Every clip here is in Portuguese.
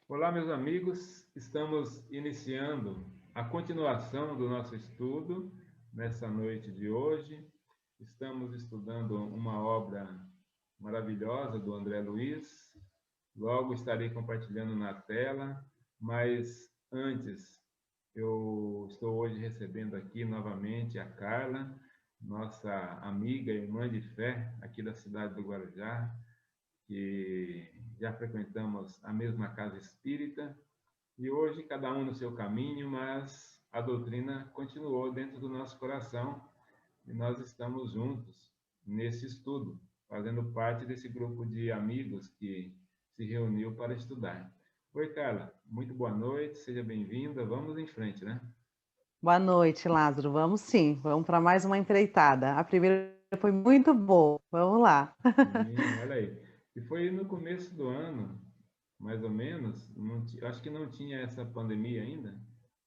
Olá, meus amigos. Estamos iniciando a continuação do nosso estudo nessa noite de hoje. Estamos estudando uma obra maravilhosa do André Luiz. Logo estarei compartilhando na tela, mas antes eu estou hoje recebendo aqui novamente a Carla, nossa amiga e irmã de fé aqui da cidade do Guarujá, que já frequentamos a mesma casa espírita e hoje cada um no seu caminho, mas a doutrina continuou dentro do nosso coração e nós estamos juntos nesse estudo, fazendo parte desse grupo de amigos que se reuniu para estudar. Oi, Carla, muito boa noite, seja bem-vinda, vamos em frente, né? Boa noite, Lázaro. Vamos sim, vamos para mais uma empreitada. A primeira foi muito boa. Vamos lá. Sim, olha aí. E foi no começo do ano, mais ou menos, acho que não tinha essa pandemia ainda,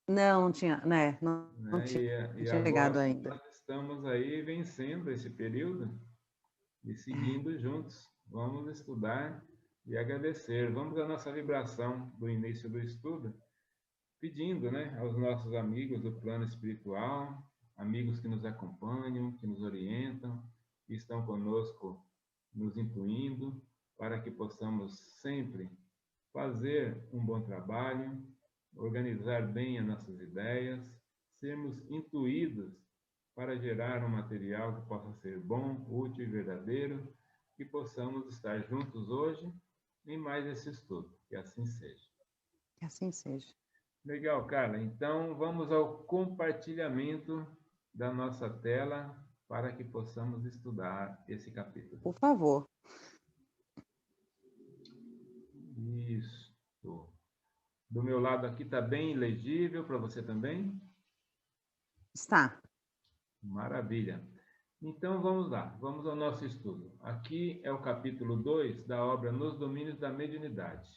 Não, não tinha, né? Não né? tinha, E não tinha chegado agora ainda. nós estamos aí vencendo esse período e seguindo juntos. Vamos estudar e agradecer. Vamos à nossa vibração do início do estudo, pedindo, né, aos nossos amigos do plano espiritual, amigos que nos acompanham, que nos orientam, que estão conosco, nos intuindo, para que possamos sempre fazer um bom trabalho, organizar bem as nossas ideias, sermos intuídos para gerar um material que possa ser bom, útil e verdadeiro, que possamos estar juntos hoje em mais esse estudo. Que assim seja. Que assim seja. Legal, Carla. Então, vamos ao compartilhamento da nossa tela para que possamos estudar esse capítulo. Por favor. Isso. Do meu lado aqui está bem legível, para você também? Está. Maravilha. Então, vamos lá. Vamos ao nosso estudo. Aqui é o capítulo 2 da obra Nos Domínios da Mediunidade.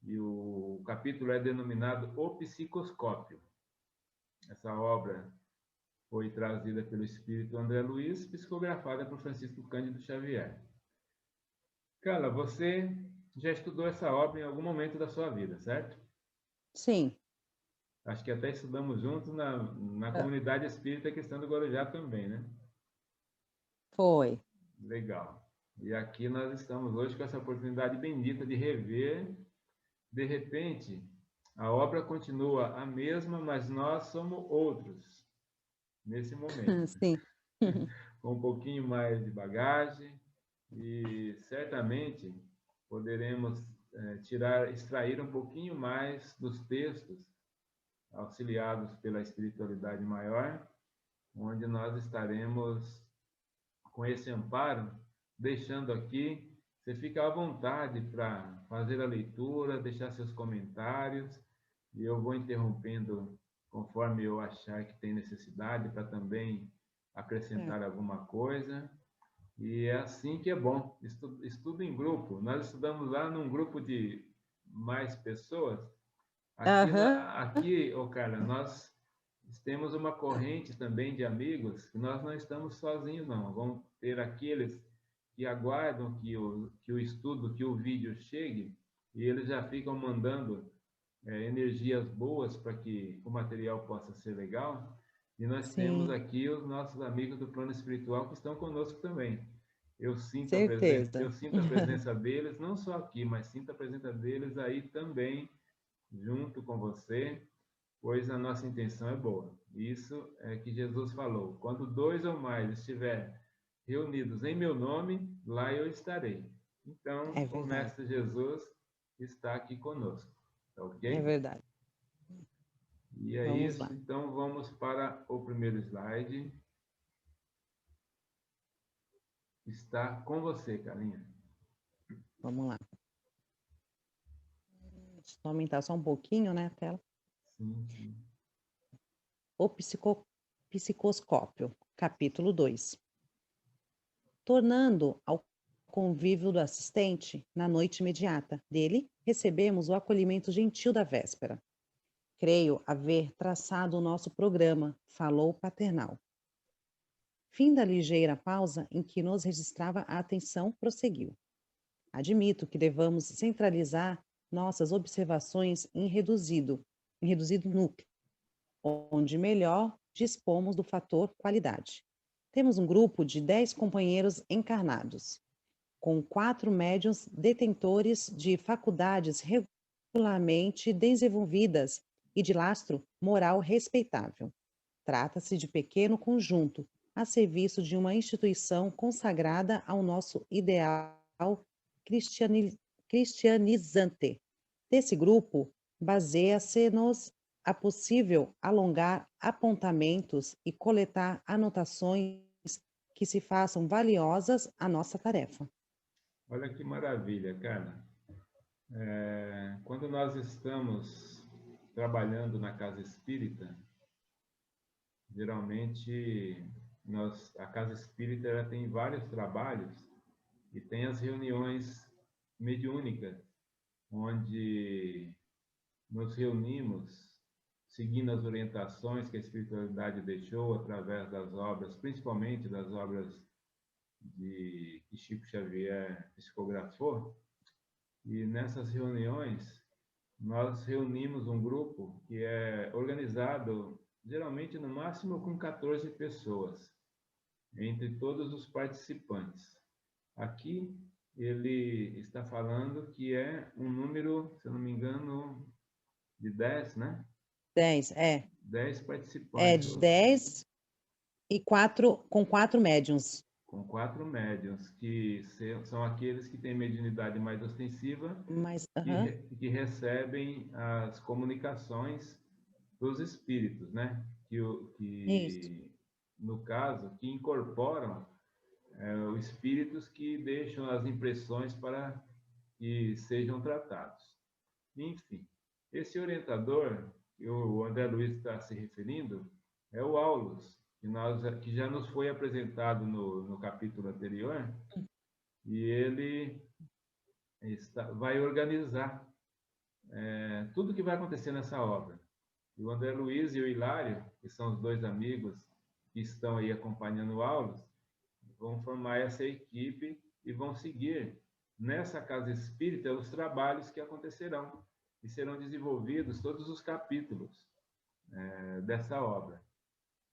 E o capítulo é denominado O Psicoscópio. Essa obra foi trazida pelo espírito André Luiz, psicografada por Francisco Cândido Xavier. Carla, você já estudou essa obra em algum momento da sua vida, certo? Sim. Acho que até estudamos juntos na Ah, comunidade espírita Questão do Guarujá também, né? foi. Legal. E aqui nós estamos hoje com essa oportunidade bendita de rever. De repente, a obra continua a mesma, mas nós somos outros nesse momento, Sim. com um pouquinho mais de bagagem e certamente poderemos extrair um pouquinho mais dos textos auxiliados pela espiritualidade maior, onde nós estaremos com esse amparo, deixando aqui, você fica à vontade para fazer a leitura, deixar seus comentários, e eu vou interrompendo conforme eu achar que tem necessidade para também acrescentar Certo. alguma coisa. E é assim que é bom, estudo em grupo. Nós estudamos lá num grupo de mais pessoas. Aqui, Aham. aqui, Carla, nós temos uma corrente também de amigos que nós não estamos sozinhos, não. Vamos ter aqueles que aguardam que o estudo, que o vídeo chegue, e eles já ficam mandando energias boas para que o material possa ser legal. E nós temos Sim, aqui os nossos amigos do plano espiritual que estão conosco também. Eu certeza. sinto a presença deles, não só aqui, mas sinto a presença deles aí também, junto com você, pois a nossa intenção é boa. Isso é que Jesus falou: quando dois ou mais estiver reunidos em meu nome, lá eu estarei. Então, É o verdade. Mestre Jesus está aqui conosco. Tá É ok? verdade. E é Vamos isso. lá. Então, vamos para o primeiro slide. Está com você, Carlinha. Vamos lá. Deixa eu aumentar só um pouquinho, né, a tela. Sim, sim. O psicoscópio, capítulo 2. Tornando ao convívio do assistente, na noite imediata dele, recebemos o acolhimento gentil da véspera. Creio haver traçado o nosso programa, falou o paternal. Fim da ligeira pausa em que nos registrava a atenção, prosseguiu. Admito que devamos centralizar nossas observações em reduzido núcleo, onde melhor dispomos do fator qualidade. Temos um grupo de 10 companheiros encarnados, com 4 médiuns detentores de faculdades regularmente desenvolvidas e de lastro moral respeitável. Trata-se de pequeno conjunto, a serviço de uma instituição consagrada ao nosso ideal cristianizante. Desse grupo, baseia-se-nos a possível alongar apontamentos e coletar anotações que se façam valiosas à nossa tarefa. Olha que maravilha, cara. Quando nós estamos trabalhando na casa espírita, geralmente a casa espírita ela tem vários trabalhos e tem as reuniões mediúnicas, onde nos reunimos seguindo as orientações que a espiritualidade deixou através das obras, principalmente das obras que Chico Xavier psicografou. E nessas reuniões, nós reunimos um grupo que é organizado, geralmente, no máximo com 14 pessoas, entre todos os participantes. Aqui, ele está falando que é um número, se eu não me engano, de 10, né? 10, 10 É participantes. de 10 e com 4 médiuns. Com 4 médiuns, que são aqueles que têm mediunidade mais ostensiva, que recebem as comunicações dos espíritos, né? Isso. No caso, que incorporam os espíritos que deixam as impressões para que sejam tratados. Enfim, esse orientador que o André Luiz está se referindo é o Aulus, que já nos foi apresentado no capítulo anterior, e ele vai organizar tudo que vai acontecer nessa obra. E o André Luiz e o Hilário, que são os dois amigos que estão aí acompanhando o Aulus, vão formar essa equipe e vão seguir nessa casa espírita os trabalhos que acontecerão e serão desenvolvidos todos os capítulos dessa obra.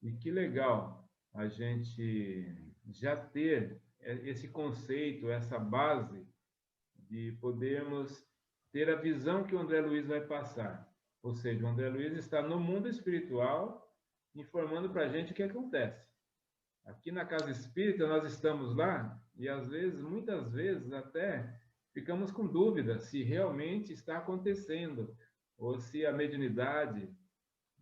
E que legal a gente já ter esse conceito, essa base de podermos ter a visão que o André Luiz vai passar. Ou seja, o André Luiz está no mundo espiritual informando para a gente o que acontece. Aqui na casa espírita nós estamos lá e às vezes, muitas vezes até ficamos com dúvida se realmente está acontecendo ou se a mediunidade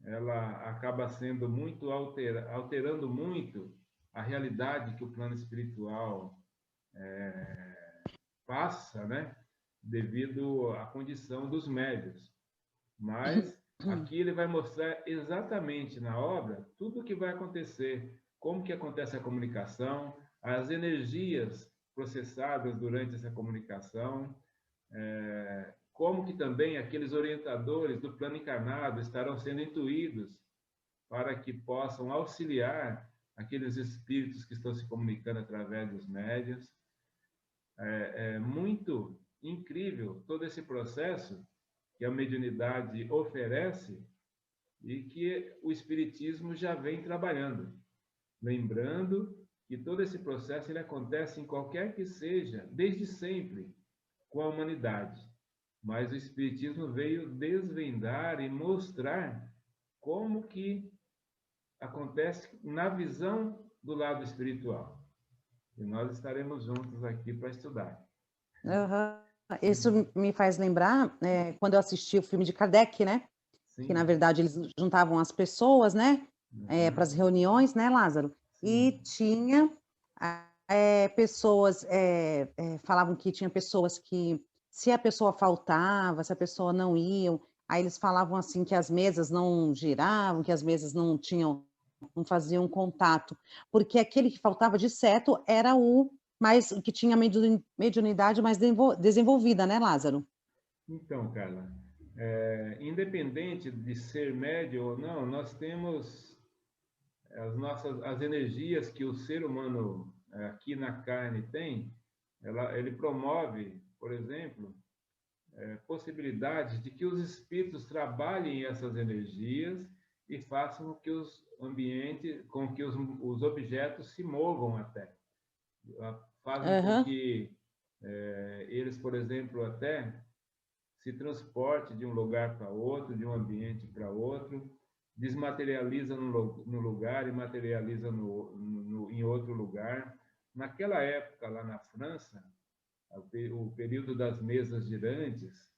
ela acaba sendo muito alterando muito a realidade que o plano espiritual passa, né? Devido à condição dos médios. Mas aqui ele vai mostrar exatamente na obra tudo o que vai acontecer, como que acontece a comunicação, as energias processadas durante essa comunicação, como que também aqueles orientadores do plano encarnado estarão sendo intuídos para que possam auxiliar aqueles espíritos que estão se comunicando através dos médiuns. É muito incrível todo esse processo que a mediunidade oferece e que o espiritismo já vem trabalhando. Lembrando que todo esse processo ele acontece em qualquer que seja, desde sempre, com a humanidade. Mas o espiritismo veio desvendar e mostrar como que acontece na visão do lado espiritual. E nós estaremos juntos aqui para estudar. Uhum. Isso me faz lembrar quando eu assisti o filme de Kardec, né? Sim. Que, na verdade, eles juntavam as pessoas, né? Para as reuniões, né, Lázaro? Sim. E tinha pessoas, falavam que tinha pessoas que, se a pessoa faltava, se a pessoa não ia, aí eles falavam assim que as mesas não giravam, que as mesas não faziam contato, porque aquele que faltava de certo era o que tinha mediunidade mais desenvolvida, né, Lázaro? Então, Carla, independente de ser médio ou não, nós temos as energias que o ser humano aqui na carne tem. Ele promove, por exemplo, possibilidades de que os espíritos trabalhem essas energias e façam com que os ambientes, com que os objetos se movam até. Fazem com Aham. que eles, por exemplo, até se transportem de um lugar para outro, de um ambiente para outro, desmaterializa no lugar e materializa em outro lugar. Naquela época, lá na França, o período das mesas girantes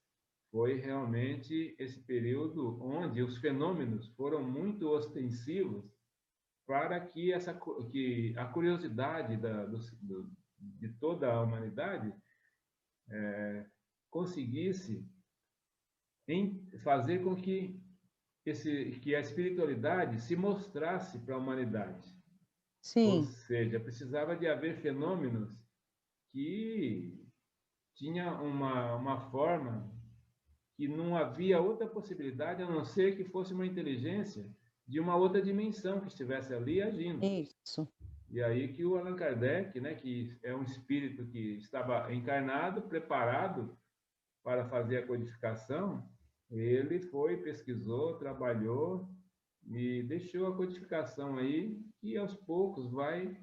foi realmente esse período onde os fenômenos foram muito ostensivos para que a curiosidade de toda a humanidade conseguisse fazer com que a espiritualidade se mostrasse para a humanidade. Ou Sim, seja, precisava de haver fenômenos que tinha uma forma que não havia outra possibilidade a não ser que fosse uma inteligência de uma outra dimensão que estivesse ali agindo. isso. E aí que o Allan Kardec, né, que é um espírito que estava encarnado, preparado para fazer a codificação, ele foi, pesquisou, trabalhou e deixou a codificação aí, que aos poucos vai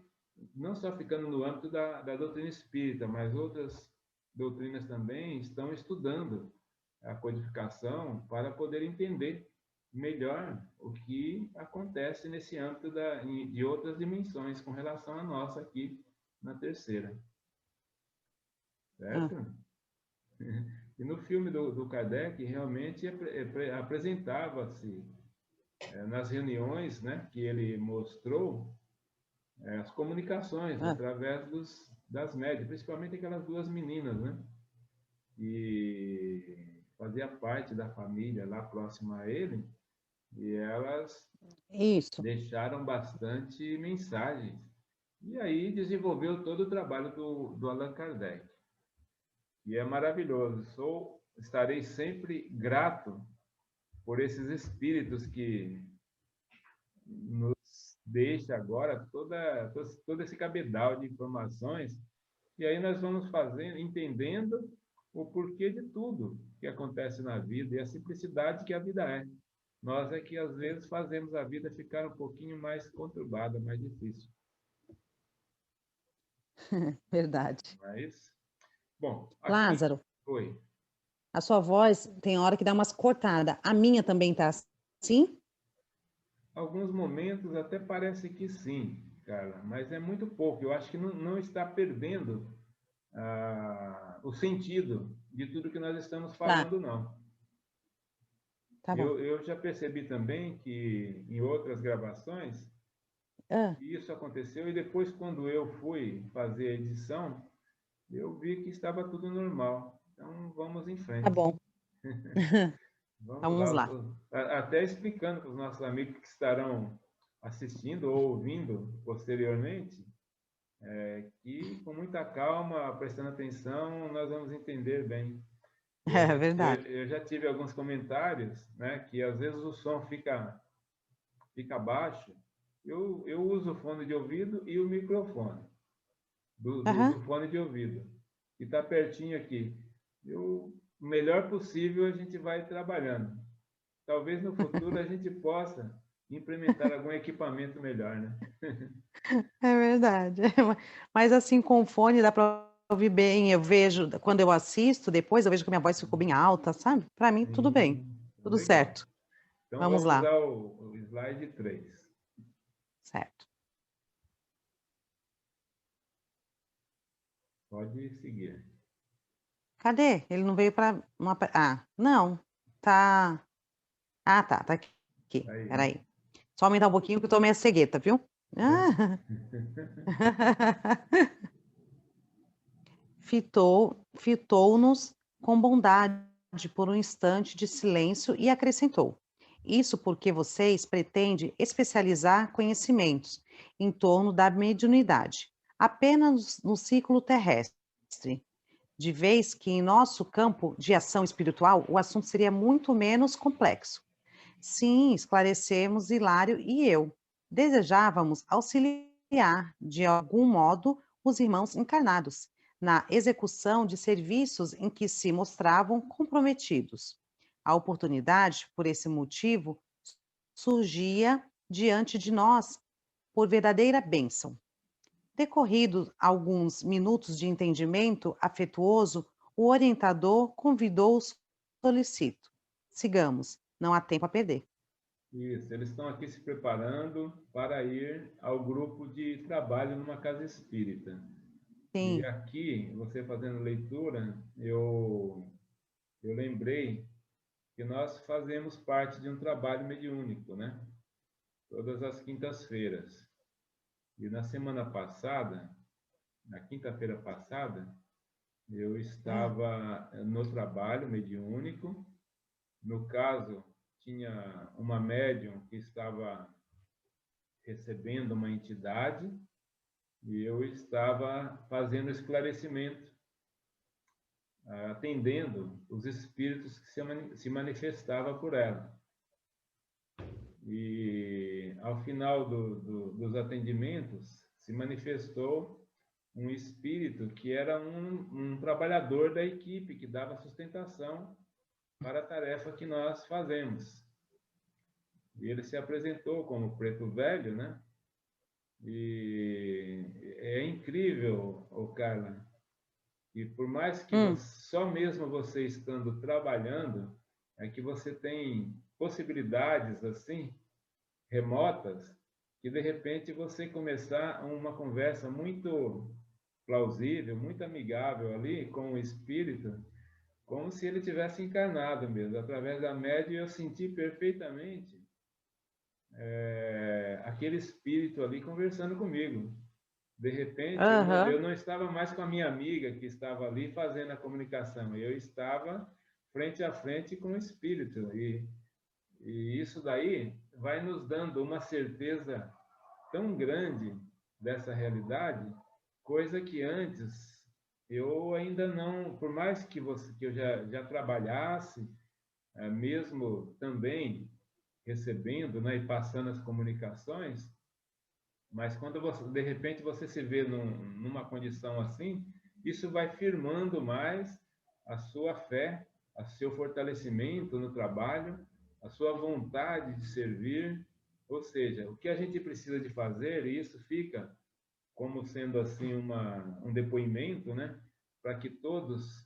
não só ficando no âmbito da doutrina espírita, mas outras doutrinas também estão estudando a codificação para poder entender melhor o que acontece nesse âmbito de outras dimensões com relação à nossa aqui na terceira. Ah, Certo? E no filme do Kardec, realmente apresentava-se, nas reuniões, né, que ele mostrou, as comunicações ah, através das médias, principalmente aquelas duas meninas, né, que fazia parte da família lá próxima a ele, e elas isso. deixaram bastante mensagens. E aí desenvolveu todo o trabalho do Allan Kardec. E é maravilhoso. Estarei sempre grato por esses espíritos que nos deixa agora todo esse cabedal de informações. E aí nós vamos fazendo, entendendo o porquê de tudo que acontece na vida e a simplicidade que a vida é. Nós é que às vezes fazemos a vida ficar um pouquinho mais conturbada, mais difícil. Verdade. Mas, bom, aqui Lázaro, foi. a sua voz tem hora que dá umas cortadas. A minha também tá assim? Alguns momentos até parece que sim, Carla, mas é muito pouco. Eu acho que não está perdendo o sentido de tudo que nós estamos Tá, falando, não. tá bom. Eu já percebi também que em outras gravações Ah, isso aconteceu e depois, quando eu fui fazer a edição, eu vi que estava tudo normal. Então, vamos em tá frente. bom. Vamos Vamos lá. lá. Até explicando para os nossos amigos que estarão assistindo ou ouvindo posteriormente, que com muita calma, prestando atenção, nós vamos entender bem. É verdade. Eu já tive alguns comentários, né, que às vezes o som fica baixo. Eu uso o fone de ouvido e o microfone do Aham. fone de ouvido, que está pertinho aqui. O melhor possível a gente vai trabalhando. Talvez no futuro a gente possa implementar algum equipamento melhor, né? É verdade. Mas assim, com fone dá para ouvir bem. Eu vejo, quando eu assisto, depois eu vejo que minha voz ficou bem alta, sabe? Para mim, tudo bem. Tudo Legal. certo. Então Vamos vamos lá. ao slide 3. Certo. Pode seguir. Cadê? Ele não veio para. Ah, não. Tá. Ah, tá. Tá aqui. Aí, né? Peraí. Só aumentar um pouquinho que eu tô meio cegueta, viu? Ah. Fitou-nos com bondade por um instante de silêncio e acrescentou: Isso porque vocês pretendem especializar conhecimentos em torno da mediunidade, apenas no ciclo terrestre, de vez que em nosso campo de ação espiritual o assunto seria muito menos complexo. Sim, esclarecemos Hilário e eu. Desejávamos auxiliar, de algum modo, os irmãos encarnados, na execução de serviços em que se mostravam comprometidos. A oportunidade, por esse motivo, surgia diante de nós por verdadeira bênção. Decorridos alguns minutos de entendimento afetuoso, o orientador convidou-os, solicito. Sigamos, não há tempo a perder. Isso, eles estão aqui se preparando para ir ao grupo de trabalho numa casa espírita. E Sim. aqui, você fazendo leitura, eu lembrei que nós fazemos parte de um trabalho mediúnico, né? Todas as quintas-feiras. E na semana passada, na quinta-feira passada, eu estava no trabalho mediúnico. No caso, tinha uma médium que estava recebendo uma entidade e eu estava fazendo esclarecimento, atendendo os espíritos que se manifestavam por ela. E ao final dos atendimentos, se manifestou um espírito que era um trabalhador da equipe, que dava sustentação para a tarefa que nós fazemos. E ele se apresentou como Preto Velho, né? E é incrível, Carla, e por mais que só mesmo você estando trabalhando, é que você tem possibilidades assim remotas que de repente você começar uma conversa muito plausível, muito amigável ali com o espírito, como se ele tivesse encarnado mesmo. Através da média eu senti perfeitamente aquele espírito ali conversando comigo. De repente, eu não estava mais com a minha amiga que estava ali fazendo a comunicação, eu estava frente a frente com o espírito. E isso daí vai nos dando uma certeza tão grande dessa realidade, coisa que antes eu ainda não, por mais que eu já trabalhasse, mesmo também recebendo, né, e passando as comunicações, mas quando de repente você se vê numa condição assim, isso vai firmando mais a sua fé, o seu fortalecimento no trabalho, a sua vontade de servir. Ou seja, o que a gente precisa de fazer, e isso fica como sendo assim um depoimento, né, para que todos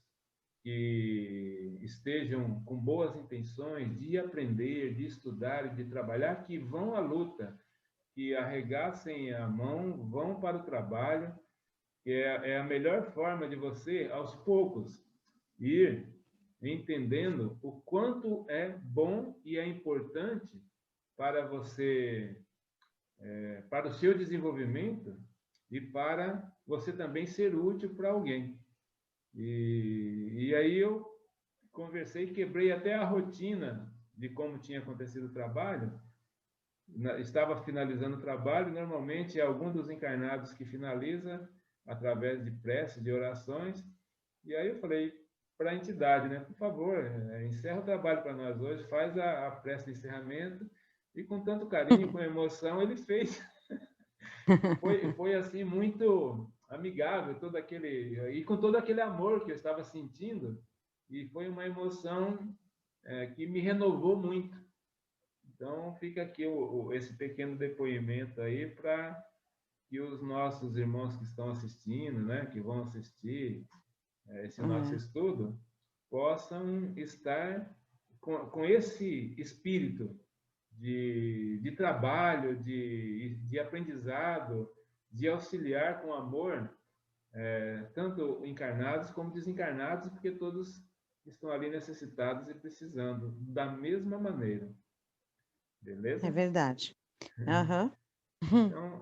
que estejam com boas intenções de aprender, de estudar e de trabalhar, que vão à luta, que arregassem a mão, vão para o trabalho, que é a melhor forma de você, aos poucos, ir entendendo o quanto é bom e é importante para você, para o seu desenvolvimento e para você também ser útil para alguém. E aí eu conversei, quebrei até a rotina de como tinha acontecido o trabalho. Estava finalizando o trabalho, normalmente é algum dos encarnados que finaliza através de prece, de orações. E aí eu falei para a entidade, né, por favor, encerra o trabalho para nós hoje, faz a prece de encerramento. E com tanto carinho, com emoção, ele fez. Foi assim muito amigável, todo aquele e com todo aquele amor que eu estava sentindo, e foi uma emoção que me renovou muito. Então fica aqui esse pequeno depoimento aí para que os nossos irmãos que estão assistindo, né, que vão assistir esse nosso estudo, possam estar com esse espírito de trabalho, de aprendizado, de auxiliar com amor, tanto encarnados como desencarnados, porque todos estão ali necessitados e precisando da mesma maneira. Beleza? É verdade. Aham.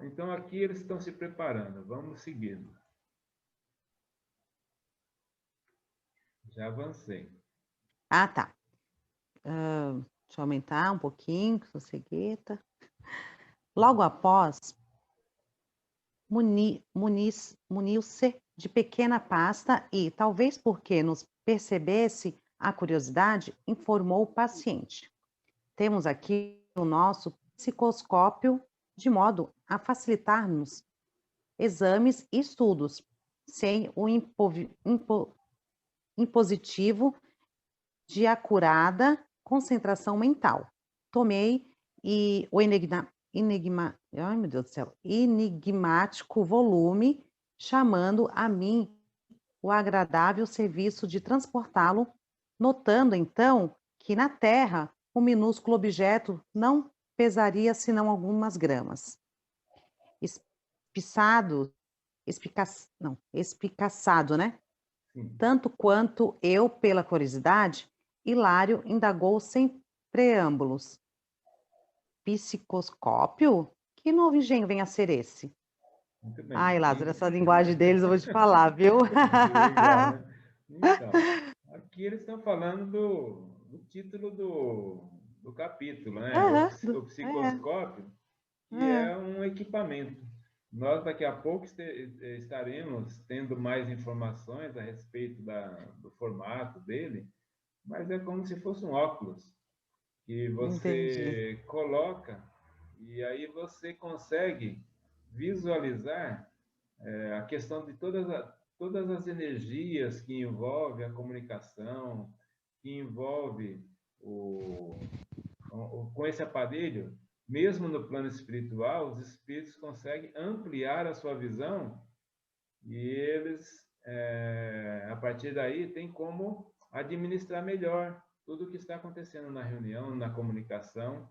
Então aqui eles estão se preparando. Vamos seguindo. Já avancei. Ah, tá. Deixa eu aumentar um pouquinho, que sou cegueta. Logo após, muniu-se de pequena pasta e, talvez porque nos percebesse a curiosidade, informou o paciente. Temos aqui o nosso psicoscópio, de modo a facilitar-nos exames e estudos. sem o impositivo de acurada concentração mental. Tomei e o ai meu Deus do céu, enigmático volume, chamando a mim o agradável serviço de transportá-lo, notando então que na Terra o minúsculo objeto não pesaria senão algumas gramas. Espiçado, espicaçado, né? Sim. Tanto quanto eu, pela curiosidade, Hilário indagou sem preâmbulos. Psicoscópio? Que novo engenho vem a ser esse? Muito bem. Ai, Lázaro, essa linguagem deles eu vou te falar, viu? Legal, né? Então, aqui eles estão falando do título do capítulo, né? Aham, O é, psicoscópio, que é. é um equipamento. Nós daqui a pouco estaremos tendo mais informações a respeito do formato dele, mas é como se fosse um óculos que Entendi. você coloca e aí você consegue visualizar a questão de todas as energias que envolve a comunicação, que envolve com esse aparelho, mesmo no plano espiritual, os espíritos conseguem ampliar a sua visão e eles, a partir daí, têm como administrar melhor tudo o que está acontecendo na reunião, na comunicação,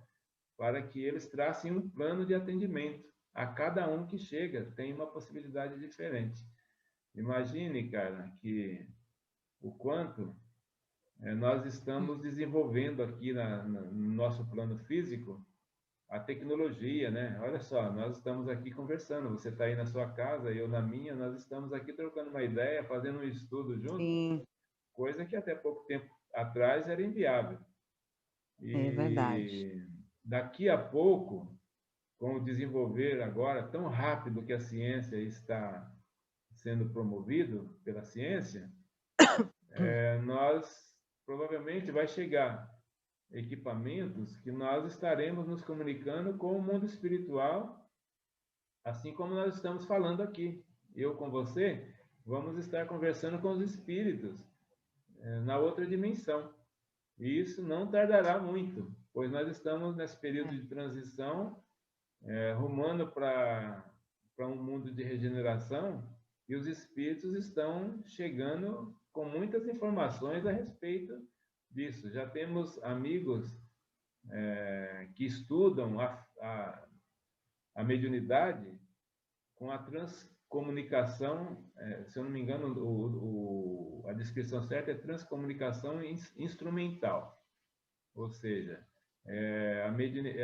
para que eles tracem um plano de atendimento. A cada um que chega tem uma possibilidade diferente. Imagine, cara, que o quanto nós estamos desenvolvendo aqui no nosso plano físico a tecnologia, né? Olha só, nós estamos aqui conversando, você está aí na sua casa, eu na minha, nós estamos aqui trocando uma ideia, fazendo um estudo junto, Sim, coisa que até pouco tempo atrás era inviável. é verdade. E daqui a pouco, com o desenvolver agora tão rápido que a ciência está sendo promovido pela ciência, nós provavelmente vai chegar equipamentos que nós estaremos nos comunicando com o mundo espiritual, assim como nós estamos falando aqui. Eu com você, vamos estar conversando com os espíritos na outra dimensão. E isso não tardará muito, pois nós estamos nesse período É. de transição, rumando para um mundo de regeneração, e os espíritos estão chegando com muitas informações a respeito disso. Já temos amigos que estudam a mediunidade com a transcomunicação, se eu não me engano, a descrição certa é transcomunicação instrumental, ou seja,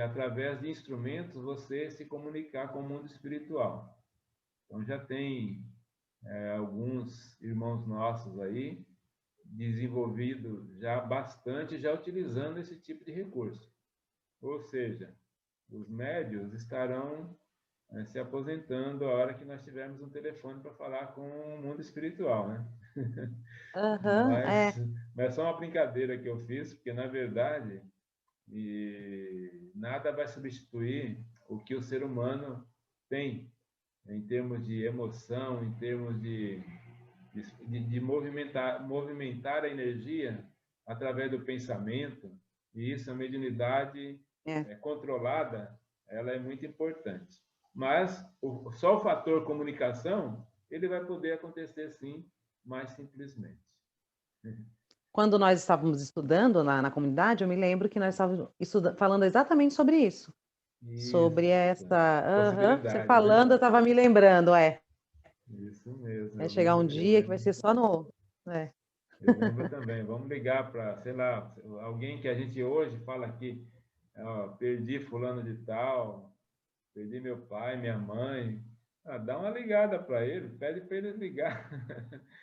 através de instrumentos você se comunicar com o mundo espiritual. Então já tem alguns irmãos nossos aí desenvolvido já bastante, já utilizando esse tipo de recurso. Ou seja, os médios estarão se aposentando a hora que nós tivermos um telefone para falar com o mundo espiritual, né? Aham, Mas, é. mas é só uma brincadeira que eu fiz, porque na verdade nada vai substituir o que o ser humano tem em termos de emoção, em termos de movimentar a energia através do pensamento, e isso, a mediunidade É. controlada, ela é muito importante. Mas só o fator comunicação, ele vai poder acontecer sim, mais simplesmente. Quando nós estávamos estudando na comunidade, eu me lembro que nós estávamos falando exatamente sobre isso. Sobre Isso, essa. Aham, você possibilidade, né? falando, eu estava me lembrando, é. Isso mesmo, Vai chegar um eu dia que vai lembro. ser só no. É. Eu lembro também. Vamos ligar para, sei lá, alguém que a gente hoje fala aqui, ó, perdi fulano de tal, perdi meu pai, minha mãe. Ah, dá uma ligada para ele, pede para ele ligar,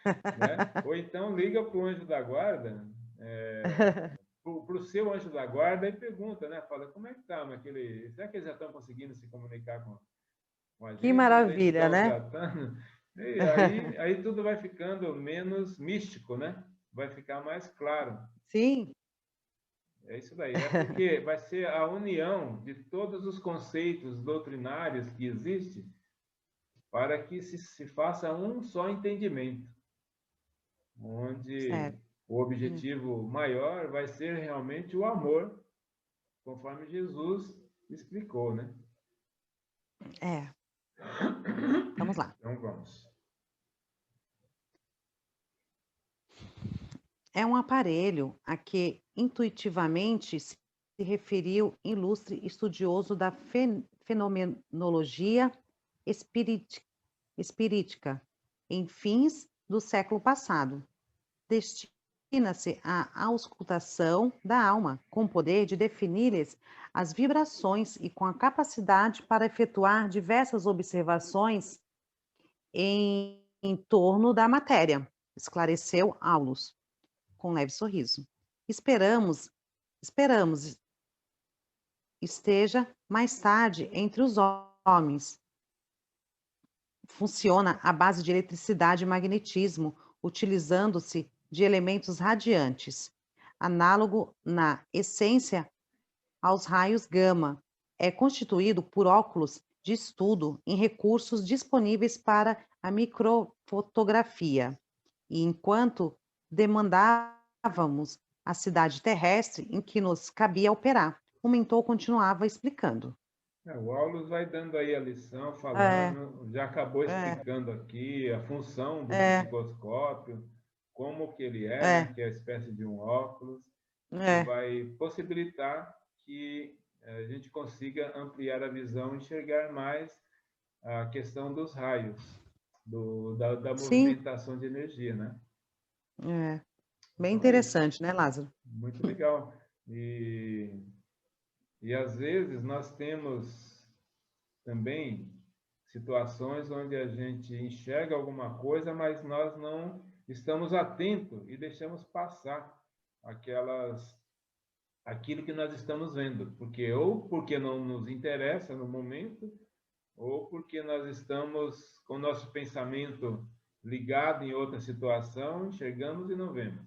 né? Ou então liga para o anjo da guarda, para o seu anjo da guarda e pergunta, né? Fala, como é que tá, será que eles já estão conseguindo se comunicar com a Que gente? Eles maravilha, estão né? tratando? E aí tudo vai ficando menos místico, né? Vai ficar mais claro. Sim. É isso daí. É porque vai ser a união de todos os conceitos doutrinários que existem para que se faça um só entendimento, onde certo. o objetivo maior vai ser realmente o amor, conforme Jesus explicou, né? É, vamos lá. Então vamos. É um aparelho a que intuitivamente se referiu ilustre estudioso da fenomenologia espirit- espirítica em fins do século passado. Destina-se à auscultação da alma, com o poder de definir-lhes as vibrações e com a capacidade para efetuar diversas observações em torno da matéria, esclareceu Aulus com um leve sorriso. Esperamos esteja mais tarde entre os homens. Funciona à base de eletricidade e magnetismo, utilizando-se de elementos radiantes, análogo na essência aos raios gama. É constituído por óculos de estudo em recursos disponíveis para a microfotografia. E enquanto demandávamos a cidade terrestre em que nos cabia operar, o mentor continuava explicando. O Aulus vai dando aí a lição, É, falando, já acabou é, explicando aqui a função do é, psicoscópio, como que ele é, né? é, Que é a espécie de um óculos, que é. vai possibilitar que a gente consiga ampliar a visão e enxergar mais a questão dos raios, da Sim, movimentação de energia, né? é. Bem Então é isso, interessante, né, Lázaro? muito legal. E às vezes nós temos também situações onde a gente enxerga alguma coisa, mas nós não estamos atentos e deixamos passar aquilo que nós estamos vendo, porque não nos interessa no momento, ou porque nós estamos com o nosso pensamento ligado em outra situação, enxergamos e não vemos.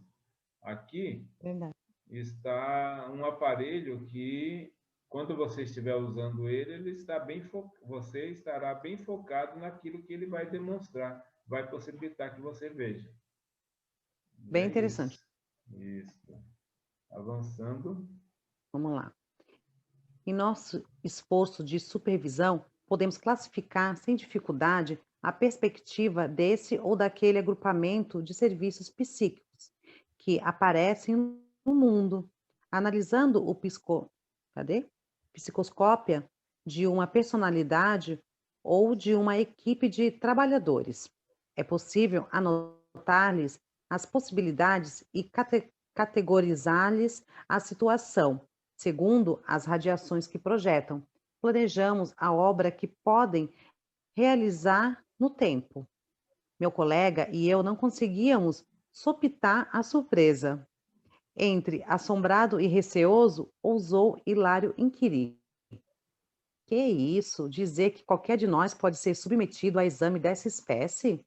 Aqui Verdade. está um aparelho que, quando você estiver usando ele, você estará bem focado naquilo que ele vai demonstrar, vai possibilitar que você veja. E Bem é interessante. isso. Isso. Avançando. Vamos lá. Em nosso esforço de supervisão, podemos classificar sem dificuldade a perspectiva desse ou daquele agrupamento de serviços psíquicos que aparecem no mundo, analisando o cadê? Psicoscópia de uma personalidade ou de uma equipe de trabalhadores. É possível anotar-lhes as possibilidades e categorizar-lhes a situação segundo as radiações que projetam. Planejamos a obra que podem realizar no tempo. Meu colega e eu não conseguíamos sopitar a surpresa. Entre assombrado e receoso, ousou Hilário inquirir. Que isso? Dizer que qualquer de nós pode ser submetido a exame dessa espécie?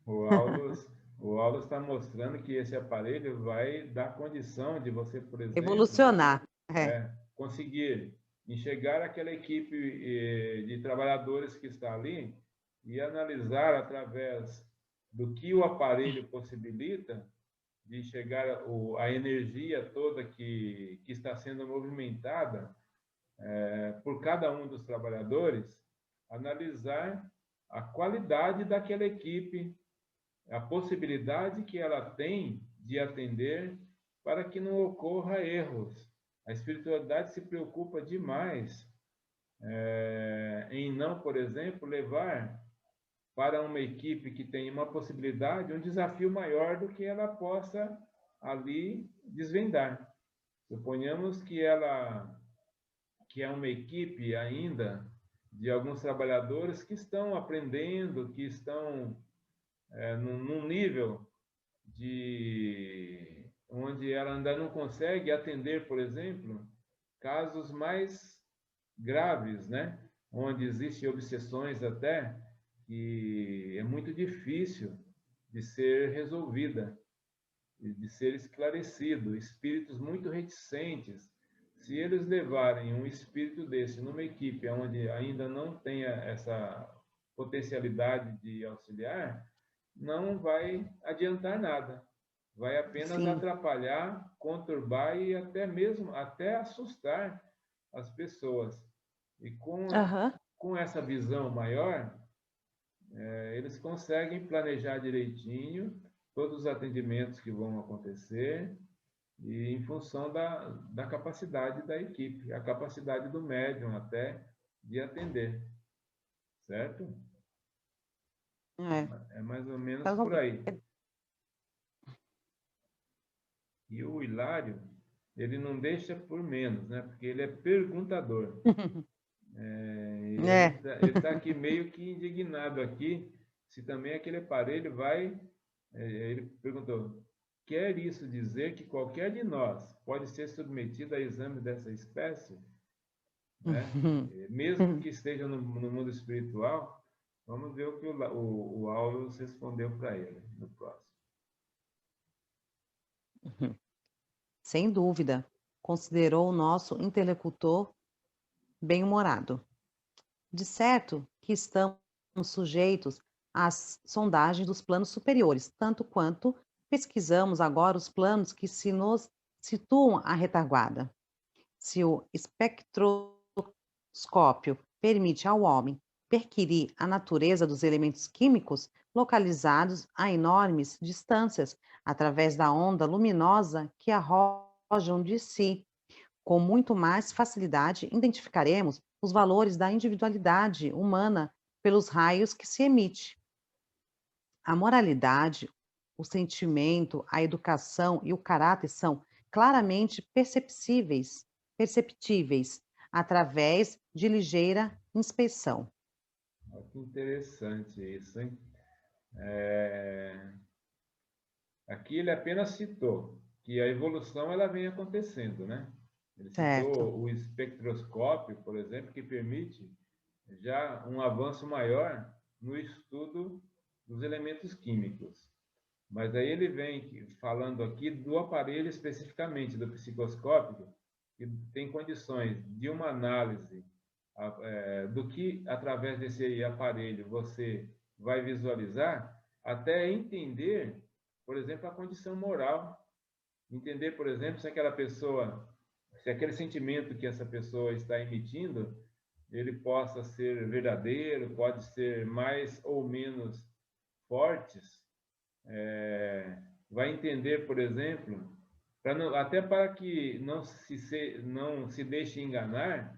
O Aulus, o Aulus está mostrando que esse aparelho vai dar condição de você, por exemplo, Evolucionar. É, conseguir enxergar aquela equipe de trabalhadores que está ali e analisar através do que o aparelho possibilita de enxergar a energia toda que está sendo movimentada por cada um dos trabalhadores, analisar a qualidade daquela equipe, a possibilidade que ela tem de atender para que não ocorra erros. A espiritualidade se preocupa demais em não, por exemplo, levar para uma equipe que tem uma possibilidade, um desafio maior do que ela possa ali desvendar. Suponhamos que é uma equipe ainda de alguns trabalhadores que estão aprendendo, que estão num nível de onde ela ainda não consegue atender, por exemplo, casos mais graves, né? Onde existem obsessões até que é muito difícil de ser resolvida, de ser esclarecido, espíritos muito reticentes. Se eles levarem um espírito desse numa equipe onde ainda não tenha essa potencialidade de auxiliar, não vai adiantar nada. Vai apenas Sim. atrapalhar, conturbar e até assustar as pessoas. E com essa visão maior, eles conseguem planejar direitinho todos os atendimentos que vão acontecer e em função da capacidade da equipe, a capacidade do médium até de atender, certo? É mais ou menos por aí. E o Hilário, ele não deixa por menos, né? Porque ele é perguntador. Ele está aqui meio que indignado aqui, se também aquele aparelho vai... ele perguntou, quer isso dizer que qualquer de nós pode ser submetido a exame dessa espécie? Né? Mesmo que esteja no mundo espiritual, vamos ver o que o Aulos respondeu para ele no próximo. Sem dúvida, considerou o nosso interlocutor bem-humorado. De certo que estamos sujeitos às sondagens dos planos superiores, tanto quanto pesquisamos agora os planos que se nos situam à retaguarda. Se o espectroscópio permite ao homem perquirir a natureza dos elementos químicos localizados a enormes distâncias através da onda luminosa que arrojam de si, com muito mais facilidade identificaremos os valores da individualidade humana pelos raios que se emite. A moralidade, o sentimento, a educação e o caráter são claramente perceptíveis através de ligeira inspeção. Que interessante isso, hein? Aqui ele apenas citou que a evolução ela vem acontecendo, né? Ele citou o espectroscópio, por exemplo, que permite já um avanço maior no estudo dos elementos químicos. Mas aí ele vem falando aqui do aparelho especificamente, do psicoscópio, que tem condições de uma análise do que, através desse aparelho, você vai visualizar, até entender, por exemplo, a condição moral. Entender, por exemplo, se aquele sentimento que essa pessoa está emitindo, ele possa ser verdadeiro, pode ser mais ou menos fortes. Vai entender, por exemplo, até para que não se deixe enganar,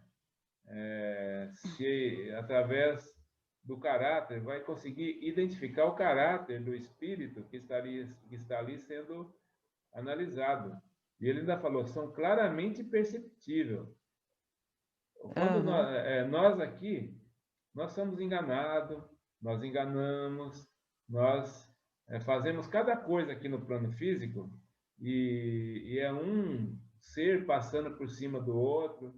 se através do caráter, vai conseguir identificar o caráter do espírito que está ali sendo analisado. E ele ainda falou, são claramente perceptíveis. Quando nós aqui, nós somos enganados, nós enganamos, nós fazemos cada coisa aqui no plano físico e é um ser passando por cima do outro,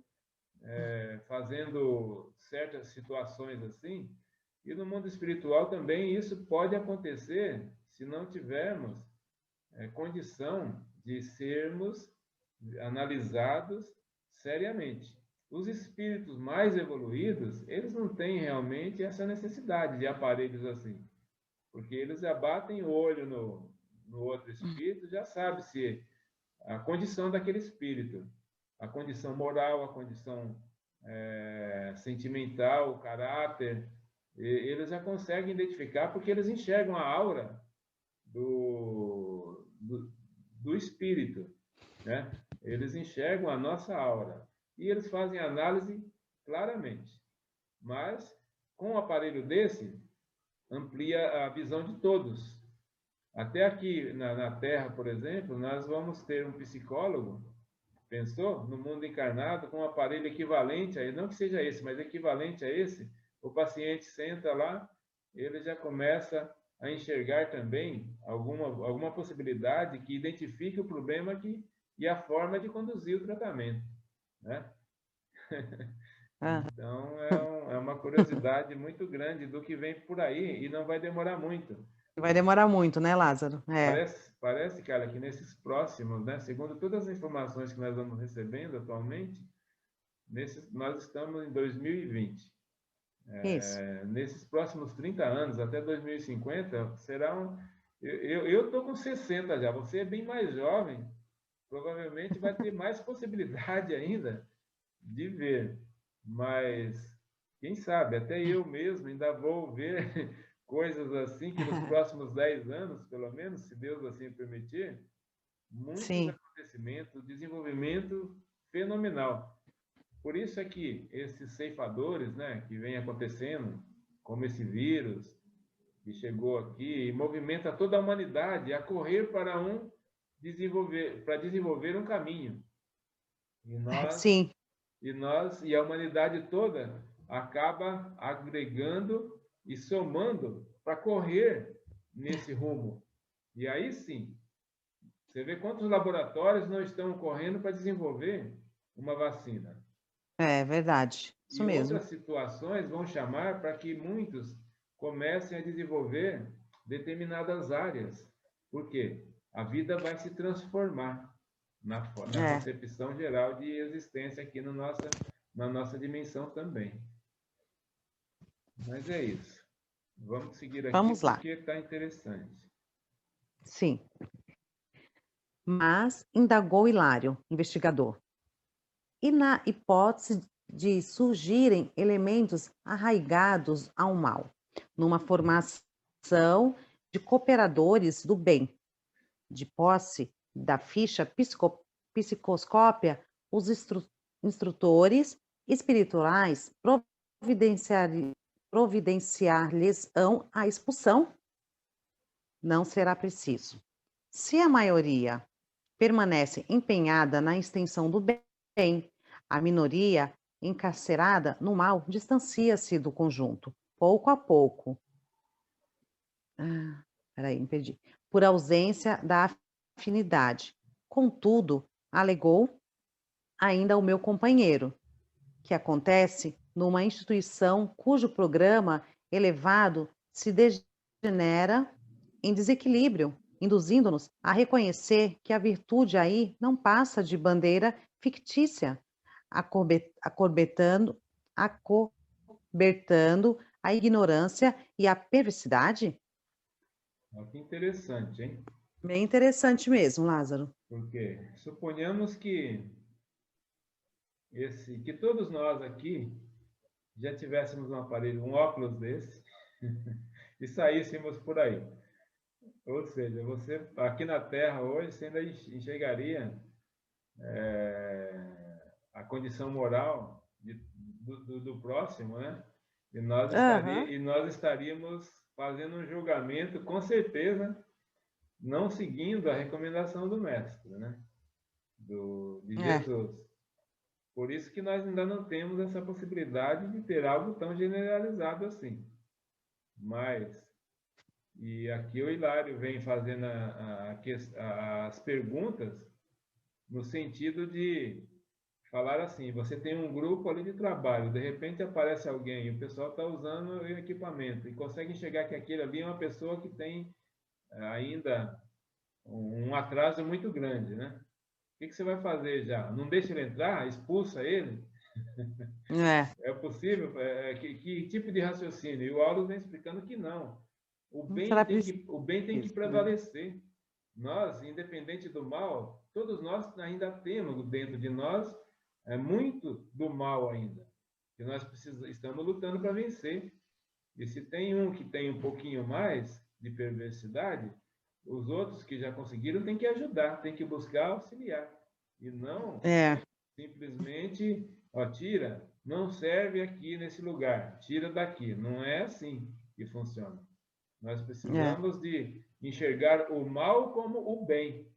fazendo certas situações assim. E no mundo espiritual também isso pode acontecer se não tivermos condição de sermos analisados seriamente. Os espíritos mais evoluídos, eles não têm realmente essa necessidade de aparelhos assim, porque eles já batem o olho no outro espírito, já sabe se a condição daquele espírito, a condição moral, a condição sentimental, o caráter, eles já conseguem identificar porque eles enxergam a aura do espírito, né? Eles enxergam a nossa aura e eles fazem análise claramente. Mas, com um aparelho desse, amplia a visão de todos. Até aqui na Terra, por exemplo, nós vamos ter um psicólogo, pensou? No mundo encarnado, com um aparelho equivalente a ele, não que seja esse, mas equivalente a esse, o paciente senta lá, ele já começa a enxergar também alguma possibilidade que identifique o problema e a forma de conduzir o tratamento, né? Então, é uma curiosidade muito grande do que vem por aí e não vai demorar muito. Vai demorar muito, né, Lázaro? Parece, cara, que nesses próximos, né, segundo todas as informações que nós vamos recebendo atualmente, nós estamos em 2020. Isso. Nesses próximos 30 anos, até 2050, serão... Eu estou com 60 já, você é bem mais jovem, provavelmente vai ter mais possibilidade ainda de ver, mas quem sabe, até eu mesmo ainda vou ver coisas assim que nos próximos 10 anos, pelo menos, se Deus assim permitir, muitos Sim, acontecimentos, desenvolvimento fenomenal. Por isso é que esses ceifadores, né, que vem acontecendo, como esse vírus que chegou aqui e movimenta toda a humanidade a correr para desenvolver um caminho. E nós sim, e a humanidade toda acaba agregando e somando para correr nesse rumo. E aí sim, você vê quantos laboratórios não estão correndo para desenvolver uma vacina. é verdade. Isso E mesmo. outras situações vão chamar para que muitos comecem a desenvolver determinadas áreas. Por quê? A vida vai se transformar na É, concepção geral de existência aqui no na nossa dimensão também. Mas é isso. Vamos seguir aqui vamos lá. porque está interessante. Sim. Mas, indagou Hilário, investigador, e na hipótese de surgirem elementos arraigados ao mal, numa formação de cooperadores do bem, de posse da ficha psicoscópia, os instrutores espirituais providenciar-lhes-ão a expulsão? Não será preciso. Se a maioria permanece empenhada na extensão do bem, a minoria, encarcerada no mal, distancia-se do conjunto, pouco a pouco. Peraí, me perdi. Por ausência da afinidade. Contudo, alegou ainda o meu companheiro, que acontece numa instituição cujo programa elevado se degenera em desequilíbrio, induzindo-nos a reconhecer que a virtude aí não passa de bandeira fictícia, acobertando a ignorância e a perversidade? Olha que interessante, hein? Bem interessante mesmo, Lázaro. Porque suponhamos que todos nós aqui já tivéssemos um aparelho, um óculos desse, e saíssemos por aí. Ou seja, você aqui na Terra hoje você ainda enxergaria a condição moral do próximo, né? Aham. E nós estaríamos fazendo um julgamento, com certeza, não seguindo a recomendação do Mestre, né? De É, Jesus. Por isso que nós ainda não temos essa possibilidade de ter algo tão generalizado assim. Mas, e aqui o Hilário vem fazendo as perguntas no sentido de falar assim, você tem um grupo ali de trabalho, de repente aparece alguém, o pessoal está usando o equipamento e consegue enxergar que aquele ali é uma pessoa que tem ainda um atraso muito grande, né? O que você vai fazer já? Não deixa ele entrar? Expulsa ele? é. É possível? Que tipo de raciocínio? E o Aulus vem explicando que não. Não será O bem tem que preciso, né? prevalecer. Nós, independente do mal, todos nós ainda temos dentro de nós muito do mal ainda. Que nós estamos lutando para vencer. E se tem um que tem um pouquinho mais de perversidade, os outros que já conseguiram têm que ajudar, têm que buscar auxiliar. E não É, simplesmente, ó, tira, não serve aqui nesse lugar, tira daqui. Não é assim que funciona. Nós é. precisamos de enxergar o mal como o bem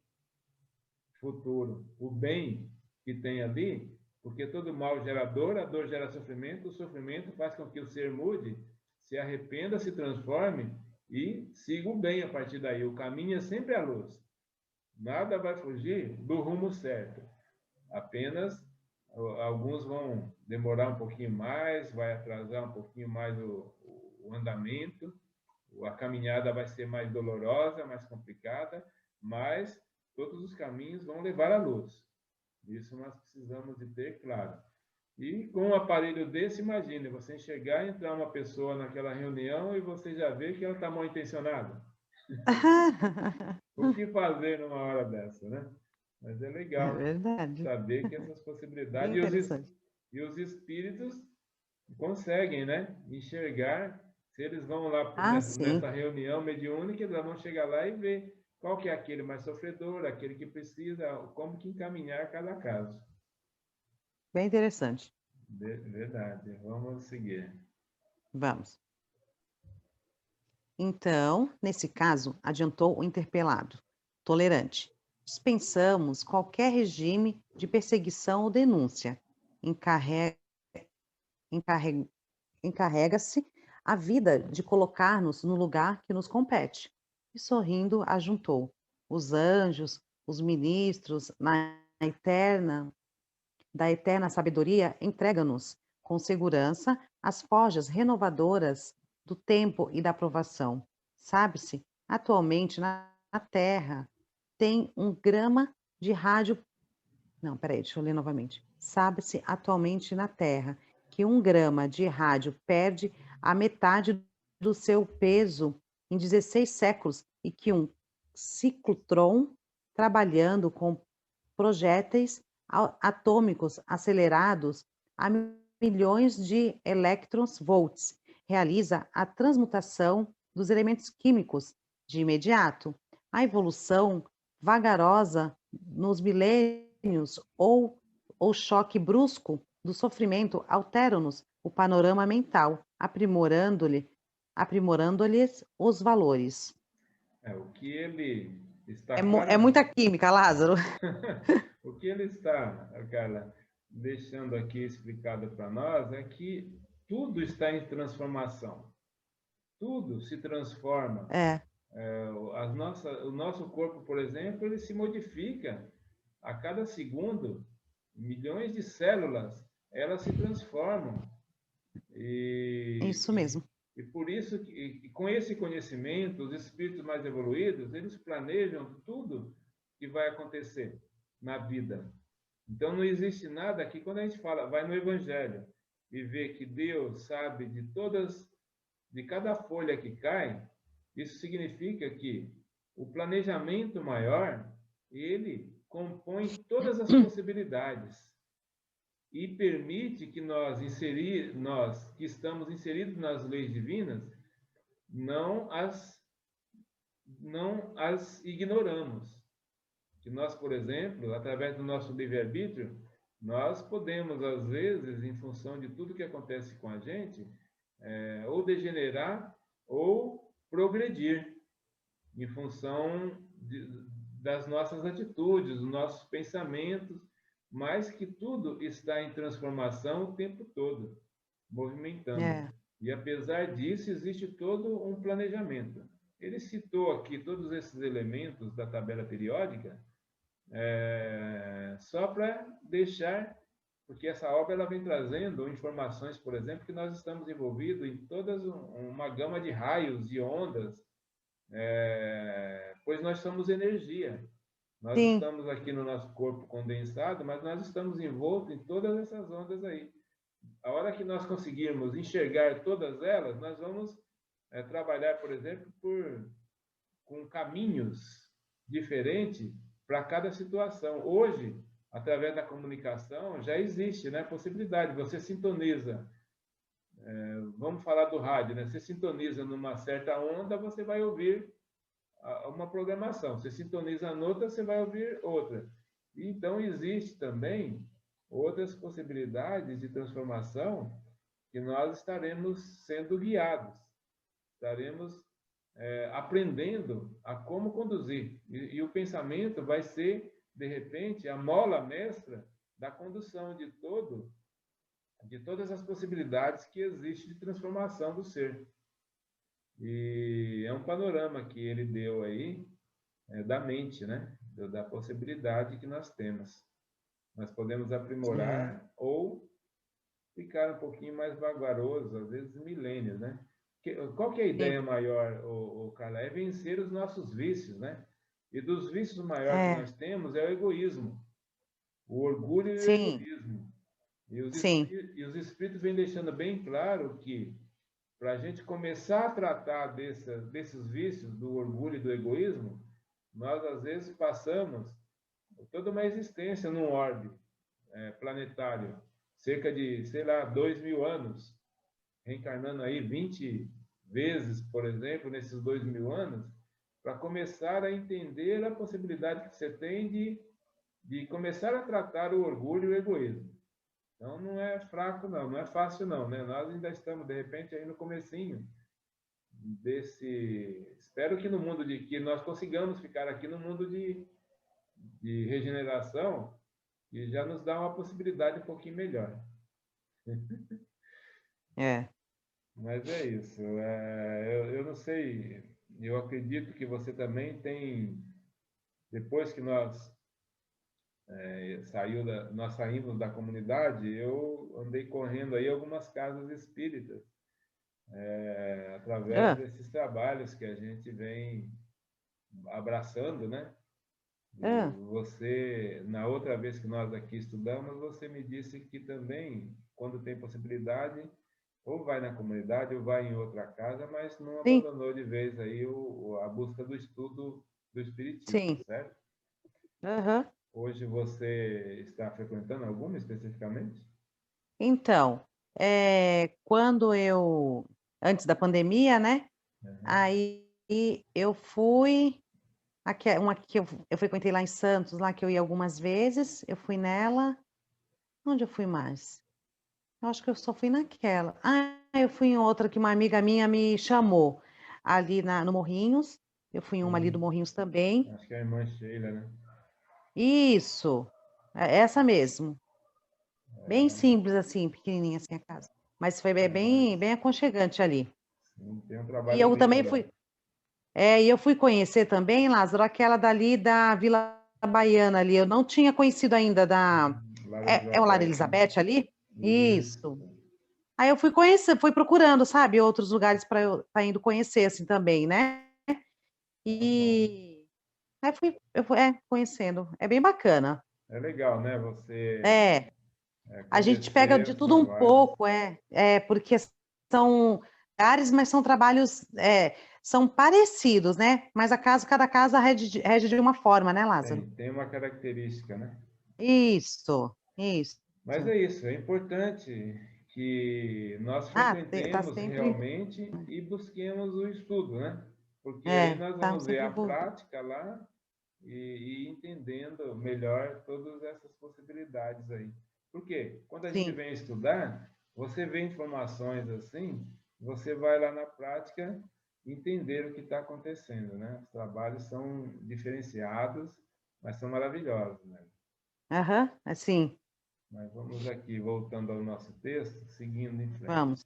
futuro, o bem que tem ali, porque todo mal gera dor, a dor gera sofrimento, o sofrimento faz com que o ser mude, se arrependa, se transforme e siga o bem a partir daí. O caminho é sempre a luz. Nada vai fugir do rumo certo. Apenas alguns vão demorar um pouquinho mais, vai atrasar um pouquinho mais o andamento, a caminhada vai ser mais dolorosa, mais complicada, mas todos os caminhos vão levar à luz. Isso nós precisamos de ter claro. E com um aparelho desse, imagine, você enxergar e entrar uma pessoa naquela reunião e você já vê que ela está mal intencionada. O que fazer numa hora dessa, né? Mas é É legal verdade. saber que essas Bem possibilidades interessante. e os espíritos conseguem, né, enxergar se eles vão lá Ah, sim. nessa reunião mediúnica, eles vão chegar lá e ver qual que é aquele mais sofredor, aquele que precisa, como que encaminhar cada caso. Bem interessante. Verdade. Vamos seguir. Vamos. Então, nesse caso, adiantou o interpelado. Tolerante. Dispensamos qualquer regime de perseguição ou denúncia. Encarre- encarre- Encarrega-se a vida de colocar-nos no lugar que nos compete. E sorrindo, ajuntou: os anjos, os ministros, da eterna sabedoria, entrega-nos, com segurança, as forjas renovadoras do tempo e da provação. Sabe-se, atualmente na Terra, tem um grama de rádio. Não, peraí, deixa eu ler novamente. Sabe-se atualmente na Terra que um grama de rádio perde a metade do seu peso em 16 séculos e que um ciclotron, trabalhando com projéteis atômicos acelerados a milhões de elétrons-volts, realiza a transmutação dos elementos químicos de imediato. A evolução vagarosa nos milênios ou o choque brusco do sofrimento alteram-nos o panorama mental, aprimorando-lhes os valores. O que ele está É claro, muita química, Lázaro. o que ele está, Carla, deixando aqui explicado para nós é que tudo está em transformação. Tudo se transforma. É, O nosso corpo, por exemplo, ele se modifica a cada segundo. Milhões de células, elas se transformam. isso mesmo. E por isso, com esse conhecimento, os espíritos mais evoluídos, eles planejam tudo que vai acontecer na vida. Então, não existe nada aqui, quando a gente fala, vai no Evangelho e vê que Deus sabe de cada folha que cai, isso significa que o planejamento maior, ele compõe todas as possibilidades e permite que nós que estamos inseridos nas leis divinas, não as, não as ignoramos. Que nós, por exemplo, através do nosso livre-arbítrio, nós podemos, às vezes, em função de tudo que acontece com a gente, ou degenerar ou progredir, em função das nossas atitudes, dos nossos pensamentos, mas que tudo está em transformação o tempo todo, movimentando. É. E apesar disso, existe todo um planejamento. Ele citou aqui todos esses elementos da tabela periódica, só para deixar, porque essa obra ela vem trazendo informações, por exemplo, que nós estamos envolvidos em toda uma gama de raios e ondas, pois nós somos energia. Nós Sim, estamos aqui no nosso corpo condensado, mas nós estamos envoltos em todas essas ondas aí. A hora que nós conseguirmos enxergar todas elas, nós vamos trabalhar, por exemplo, com caminhos diferentes para cada situação. Hoje, através da comunicação, já existe, né, possibilidade. Você sintoniza, vamos falar do rádio, né? Você sintoniza numa certa onda, você vai ouvir uma programação. Você sintoniza noutra, você vai ouvir outra. Então, existe também outras possibilidades de transformação que nós estaremos sendo guiados, estaremos aprendendo a como conduzir. E o pensamento vai ser, de repente, a mola mestra da condução de todas as possibilidades que existem de transformação do ser. E é um panorama que ele deu aí da mente, né? Da possibilidade que nós temos. Nós podemos é. aprimorar ou ficar um pouquinho mais vagaroso, às vezes milênios, né? Qual que é a Sim. ideia maior, Carla? É vencer os nossos vícios, né? E dos vícios maiores que É, nós temos é o egoísmo, o orgulho e o sim, egoísmo. Sim. E os espíritos vêm deixando bem claro que, para a gente começar a tratar desses vícios, do orgulho e do egoísmo, nós, às vezes, passamos toda uma existência num orbe planetário, cerca de, sei lá, 2.000 anos, reencarnando aí 20 vezes, por exemplo, nesses 2.000 anos, para começar a entender a possibilidade que você tem de começar a tratar o orgulho e o egoísmo. Então, não é fraco, não é fácil, não, né? Nós ainda estamos, de repente, aí no comecinho desse... Espero que no mundo que nós consigamos ficar aqui no mundo de regeneração, e já nos dá uma possibilidade um pouquinho melhor. É. Mas é isso. Eu não sei, eu acredito que você também tem, depois que nós saímos da comunidade, eu andei correndo aí algumas casas espíritas, através Ah, desses trabalhos que a gente vem abraçando, né? E ah, você, na outra vez que nós aqui estudamos, você me disse que também, quando tem possibilidade, ou vai na comunidade ou vai em outra casa, mas não sim, abandonou de vez aí a busca do estudo do espiritismo, sim. certo? Aham. Hoje você está frequentando alguma especificamente? Então, quando antes da pandemia, né? Uhum. Aí eu fui, uma que eu frequentei lá em Santos, lá que eu ia algumas vezes, eu fui nela. Onde eu fui mais? Eu acho que eu só fui naquela. Ah, eu fui em outra que uma amiga minha me chamou, ali no Morrinhos. Eu fui em uma ali do Sim. Morrinhos também. Acho que é a irmã Sheila, né? Isso, essa mesmo. Bem simples assim, pequenininha assim a casa. Mas foi bem, Mas bem aconchegante ali. sim, tem um E trabalho eu bem também legal. fui conhecer também, Lázaro, aquela dali da Vila Baiana ali. Eu não tinha conhecido ainda Lar é o Lar Elizabeth, né? Elizabeth ali? Isso. Isso. Aí eu fui conhecer, fui procurando, sabe, outros lugares para eu estar indo conhecer assim também, né? Tá bom. E aí eu fui conhecendo. É bem bacana. É legal, né? Você É, a gente pega conhecer de os tudo um trabalhos. pouco, porque são lugares, mas são trabalhos, são parecidos, né? Mas cada casa rege de uma forma, né, Lázaro? Tem uma característica, né? Isso. Mas é isso, é importante que nós Ah, tá frequentemos sempre, realmente e busquemos o estudo, né? Porque aí é, nós tá vamos ver sempre a prática lá e entendendo melhor todas essas possibilidades aí. Por quê? Quando a gente sim, vem estudar, você vê informações assim, você vai lá na prática entender o que está acontecendo, né? Os trabalhos são diferenciados, mas são maravilhosos, né? aham, assim, Mas vamos aqui, voltando ao nosso texto, seguindo em frente. vamos.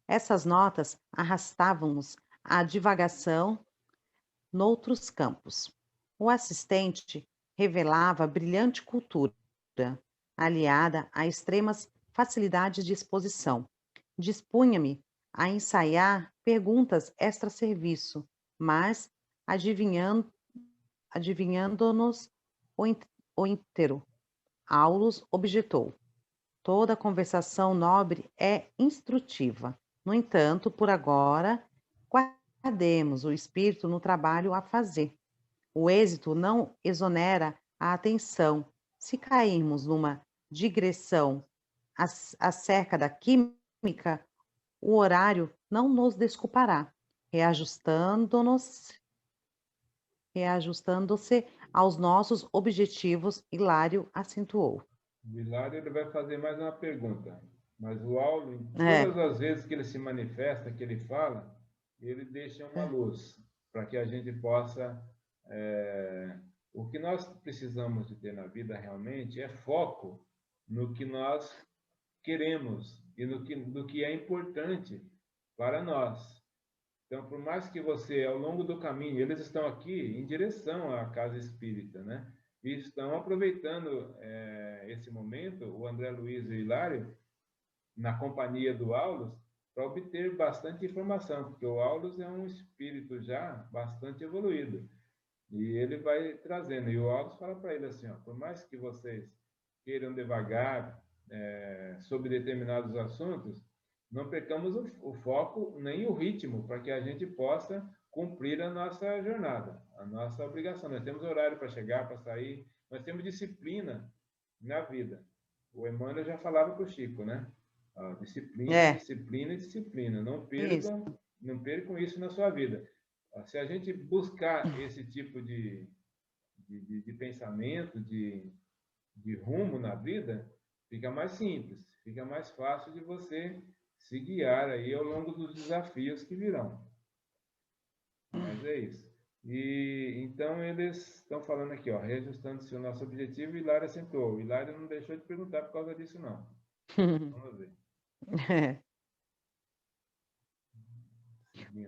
Essas notas arrastavam-nos à divagação noutros campos. O assistente revelava brilhante cultura, aliada a extremas facilidades de exposição. Dispunha-me a ensaiar perguntas extra-serviço, mas adivinhando, adivinhando-nos o inteiro. Aulus objetou. Toda conversação nobre é instrutiva. No entanto, por agora, guardemos o espírito no trabalho a fazer. O êxito não exonera a atenção. Se cairmos numa digressão acerca da química, o horário não nos desculpará, reajustando-nos, reajustando-se aos nossos objetivos, Hilário acentuou. O Hilário ele vai fazer mais uma pergunta, mas o Aulo, em É, todas as vezes que ele se manifesta, que ele fala, ele deixa uma é, luz para que a gente possa. O que nós precisamos de ter na vida realmente é foco no que nós queremos e no que é importante para nós. Então, por mais que você, ao longo do caminho, eles estão aqui em direção à casa espírita, né? E estão aproveitando esse momento, o André Luiz e o Hilário, na companhia do Aulus, para obter bastante informação, porque o Aulus é um espírito já bastante evoluído. E ele vai trazendo. E o Aulus fala para ele assim, ó, por mais que vocês queiram devagar sobre determinados assuntos, não percamos o foco nem o ritmo para que a gente possa cumprir a nossa jornada, a nossa obrigação. Nós temos horário para chegar, para sair, nós temos disciplina na vida. O Emmanuel já falava para o Chico, né? Disciplina, disciplina e disciplina. Não percam isso na sua vida. Se a gente buscar esse tipo de pensamento, de rumo na vida, fica mais simples, fica mais fácil de você se guiar aí ao longo dos desafios que virão. Mas é isso. E então eles estão falando aqui, ó, reajustando-se o nosso objetivo, e Hilária acentuou. Hilária não deixou de perguntar por causa disso, não. Vamos ver.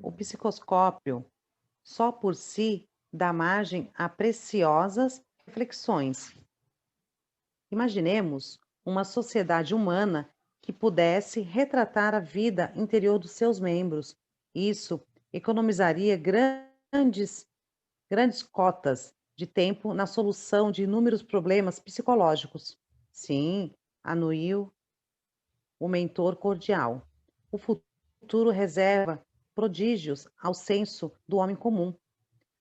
O psicoscópio, só por si, dá margem a preciosas reflexões. Imaginemos uma sociedade humana que pudesse retratar a vida interior dos seus membros. Isso economizaria grandes cotas de tempo na solução de inúmeros problemas psicológicos. Sim, anuiu o mentor cordial. O futuro reserva prodígios ao senso do homem comum.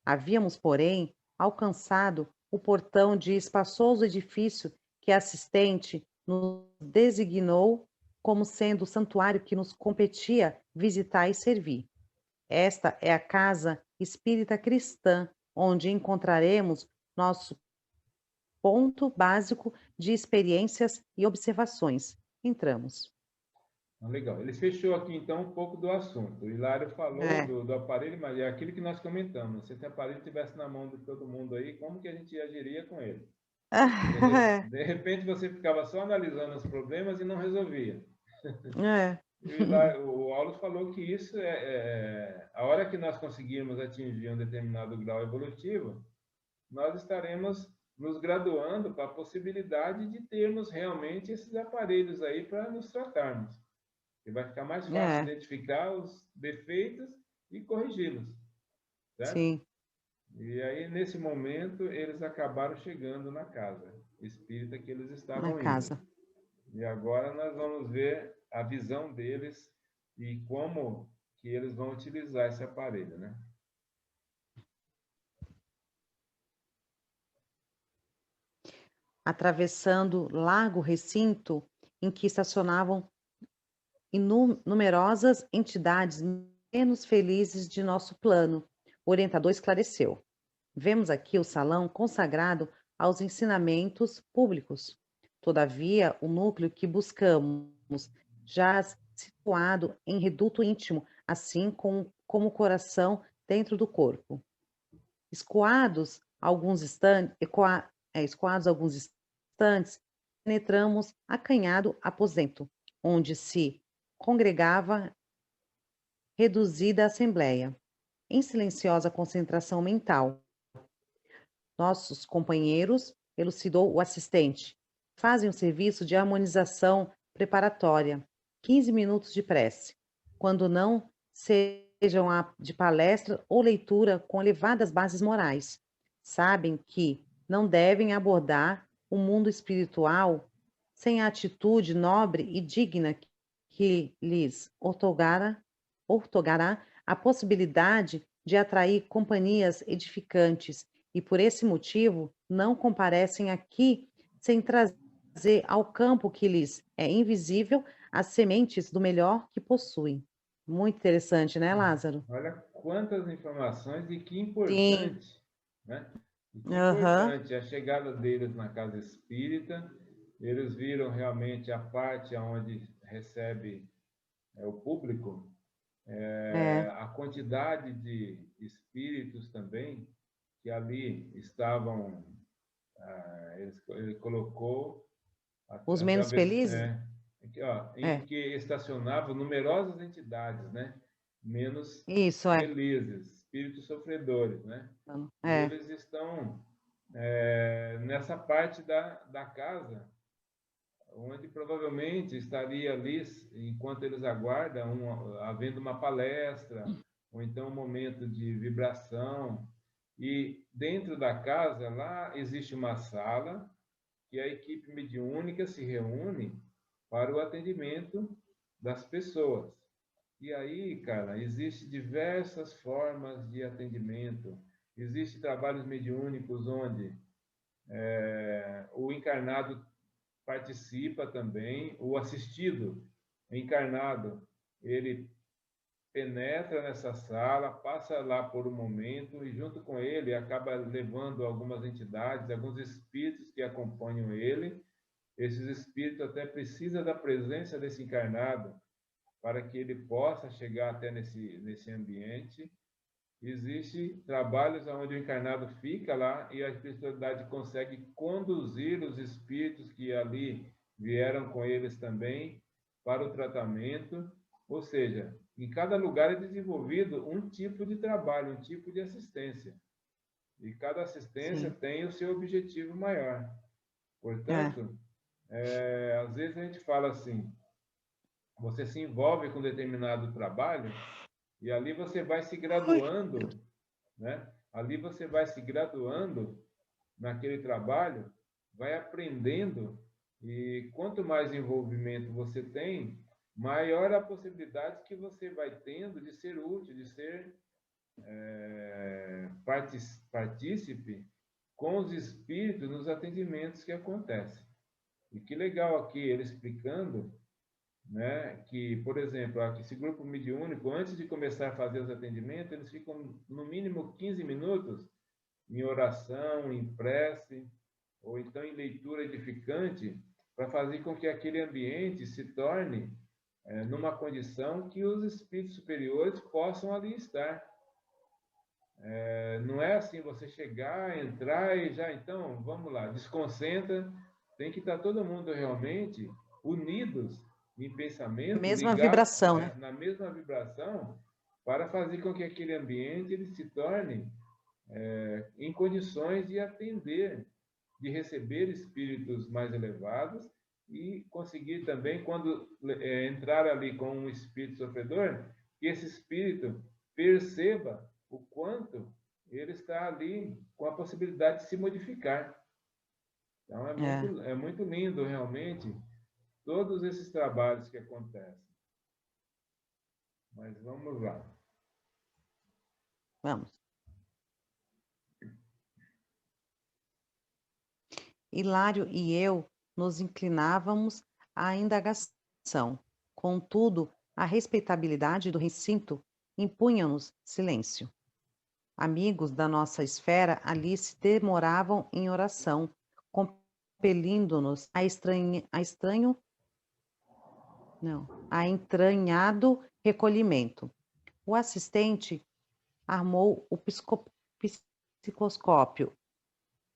Havíamos, porém, alcançado o portão de espaçoso edifício que a assistente nos designou como sendo o santuário que nos competia visitar e servir. Esta é a casa espírita cristã, onde encontraremos nosso ponto básico de experiências e observações. Entramos. Legal. Ele fechou aqui, então, um pouco do assunto. O Hilário falou do aparelho, mas é aquilo que nós comentamos. Se esse aparelho estivesse na mão de todo mundo aí, como que a gente agiria com ele? De repente, você ficava só analisando os problemas e não resolvia. O Aulos falou que isso a hora que nós conseguirmos atingir um determinado grau evolutivo, nós estaremos nos graduando para a possibilidade de termos realmente esses aparelhos aí para nos tratarmos. E vai ficar mais fácil identificar os defeitos e corrigi-los. Certo? Sim. E aí, nesse momento, eles acabaram chegando na casa espírita que eles estavam indo. Casa. E agora nós vamos ver a visão deles e como que eles vão utilizar esse aparelho, né? Atravessando largo recinto em que estacionavam numerosas entidades menos felizes de nosso plano, o orientador esclareceu. Vemos aqui o salão consagrado aos ensinamentos públicos. Todavia, o núcleo que buscamos, já situado em reduto íntimo, assim como o coração dentro do corpo. Escoados alguns instantes, penetramos acanhado aposento, onde se congregava reduzida assembleia, em silenciosa concentração mental. Nossos companheiros, elucidou o assistente, fazem um serviço de harmonização preparatória, 15 minutos de prece, quando não sejam de palestra ou leitura com elevadas bases morais. Sabem que não devem abordar o mundo espiritual sem a atitude nobre e digna que lhes outorgará a possibilidade de atrair companhias edificantes e, por esse motivo, não comparecem aqui sem trazer ao campo que lhes é invisível as sementes do melhor que possuem. Muito interessante, né, Lázaro? Olha quantas informações e que importante, sim, né? E que importante a chegada deles na casa espírita. Eles viram realmente a parte onde recebe o público, a quantidade de espíritos também que ali estavam, ele colocou... Os menos felizes? Aqui, ó, em que estacionavam numerosas entidades, né? Menos felizes, espíritos sofredores, né? Eles estão nessa parte da casa, onde provavelmente estaria ali, enquanto eles aguardam, havendo uma palestra, ou então um momento de vibração. E dentro da casa, lá existe uma sala, que a equipe mediúnica se reúne para o atendimento das pessoas. E aí, cara, existem diversas formas de atendimento. Existem trabalhos mediúnicos onde o encarnado participa também, o assistido encarnado, ele penetra nessa sala, passa lá por um momento e junto com ele acaba levando algumas entidades, alguns espíritos que acompanham ele. Esses espíritos até precisam da presença desse encarnado para que ele possa chegar até nesse ambiente. Existem trabalhos onde o encarnado fica lá e a espiritualidade consegue conduzir os espíritos que ali vieram com eles também para o tratamento. Ou seja, em cada lugar é desenvolvido um tipo de trabalho, um tipo de assistência. E cada assistência Sim. tem o seu objetivo maior. É. Portanto, às vezes a gente fala assim, você se envolve com determinado trabalho e ali você vai se graduando, né? Ali você vai se graduando naquele trabalho, vai aprendendo e quanto mais envolvimento você tem, maior a possibilidade que você vai tendo de ser útil, de ser partícipe com os espíritos nos atendimentos que acontecem. E que legal aqui ele explicando, né, que, por exemplo, esse grupo mediúnico, antes de começar a fazer os atendimentos, eles ficam no mínimo 15 minutos em oração, em prece, ou então em leitura edificante, para fazer com que aquele ambiente se torne numa condição que os espíritos superiores possam ali estar. Não é assim você chegar, entrar e já, então, vamos lá, desconcentra. Tem que estar todo mundo realmente unidos em pensamento, Mesma ligados vibração, né? na mesma vibração, para fazer com que aquele ambiente ele se torne em condições de atender, de receber espíritos mais elevados e conseguir também, quando entrar ali com um espírito sofredor, que esse espírito perceba o quanto ele está ali com a possibilidade de se modificar. Então, é muito lindo, realmente, todos esses trabalhos que acontecem. Mas vamos lá. Vamos. Hilário e eu nos inclinávamos à indagação. Contudo, a respeitabilidade do recinto impunha-nos silêncio. Amigos da nossa esfera ali se demoravam em oração, compelindo-nos a entranhado recolhimento. O assistente armou o psicoscópio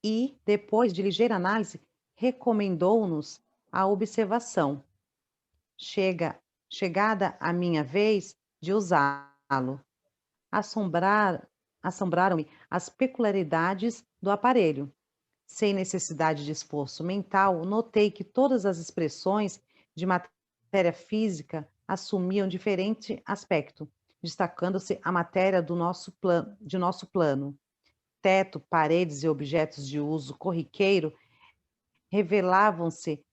e, depois de ligeira análise, recomendou-nos a observação. Chegada a minha vez de usá-lo, assombraram-me as peculiaridades do aparelho. Sem necessidade de esforço mental, notei que todas as expressões de matéria física assumiam diferente aspecto, destacando-se a matéria de nosso plano. Teto, paredes e objetos de uso corriqueiro revelavam-se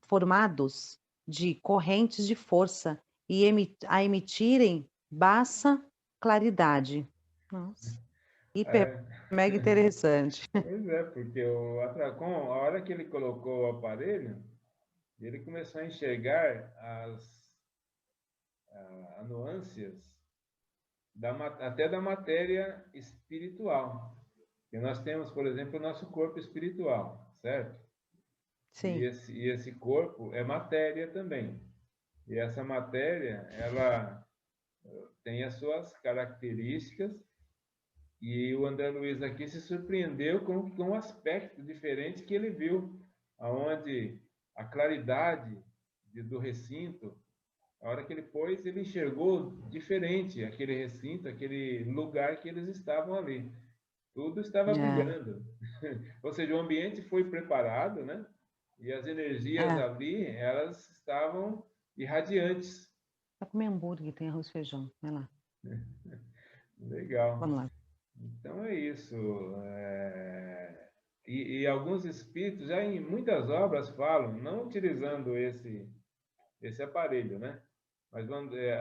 formados de correntes de força e a emitirem baixa claridade. Nossa, hiper mega interessante. Pois é, porque o Atracon, a hora que ele colocou o aparelho, ele começou a enxergar as nuances até da matéria espiritual. E nós temos, por exemplo, o nosso corpo espiritual, certo? Sim. E esse corpo é matéria também. E essa matéria, ela tem as suas características. E o André Luiz aqui se surpreendeu com um aspecto diferente que ele viu, aonde a claridade do recinto, a hora que ele pôs, ele enxergou diferente aquele recinto, aquele lugar que eles estavam ali. Tudo estava brilhando. Ou seja, o ambiente foi preparado, né? E as energias ali, elas estavam irradiantes. Vai comer hambúrguer, tem arroz e feijão. Vai lá. Legal. Vamos lá. Então é isso. e alguns espíritos, já em muitas obras, falam, não utilizando esse aparelho, né? Mas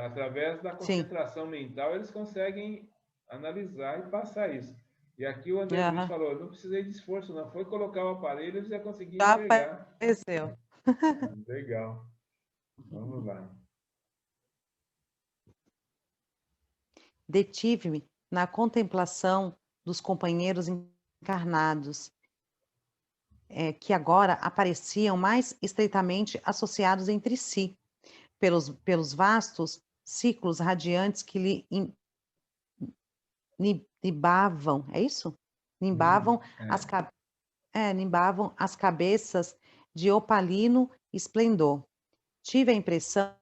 através da Sim. concentração mental, eles conseguem analisar e passar isso. E aqui o André Luiz Aham. falou, não precisei de esforço, não. Foi colocar o aparelho e já consegui Já enxergar. apareceu. Legal. Vamos lá. Detive-me na contemplação dos companheiros encarnados, que agora apareciam mais estreitamente associados entre si, pelos vastos ciclos radiantes que lhe nimbavam, é isso? Nimbavam as, É. nimbavam as cabeças de opalino esplendor. Tive a impressão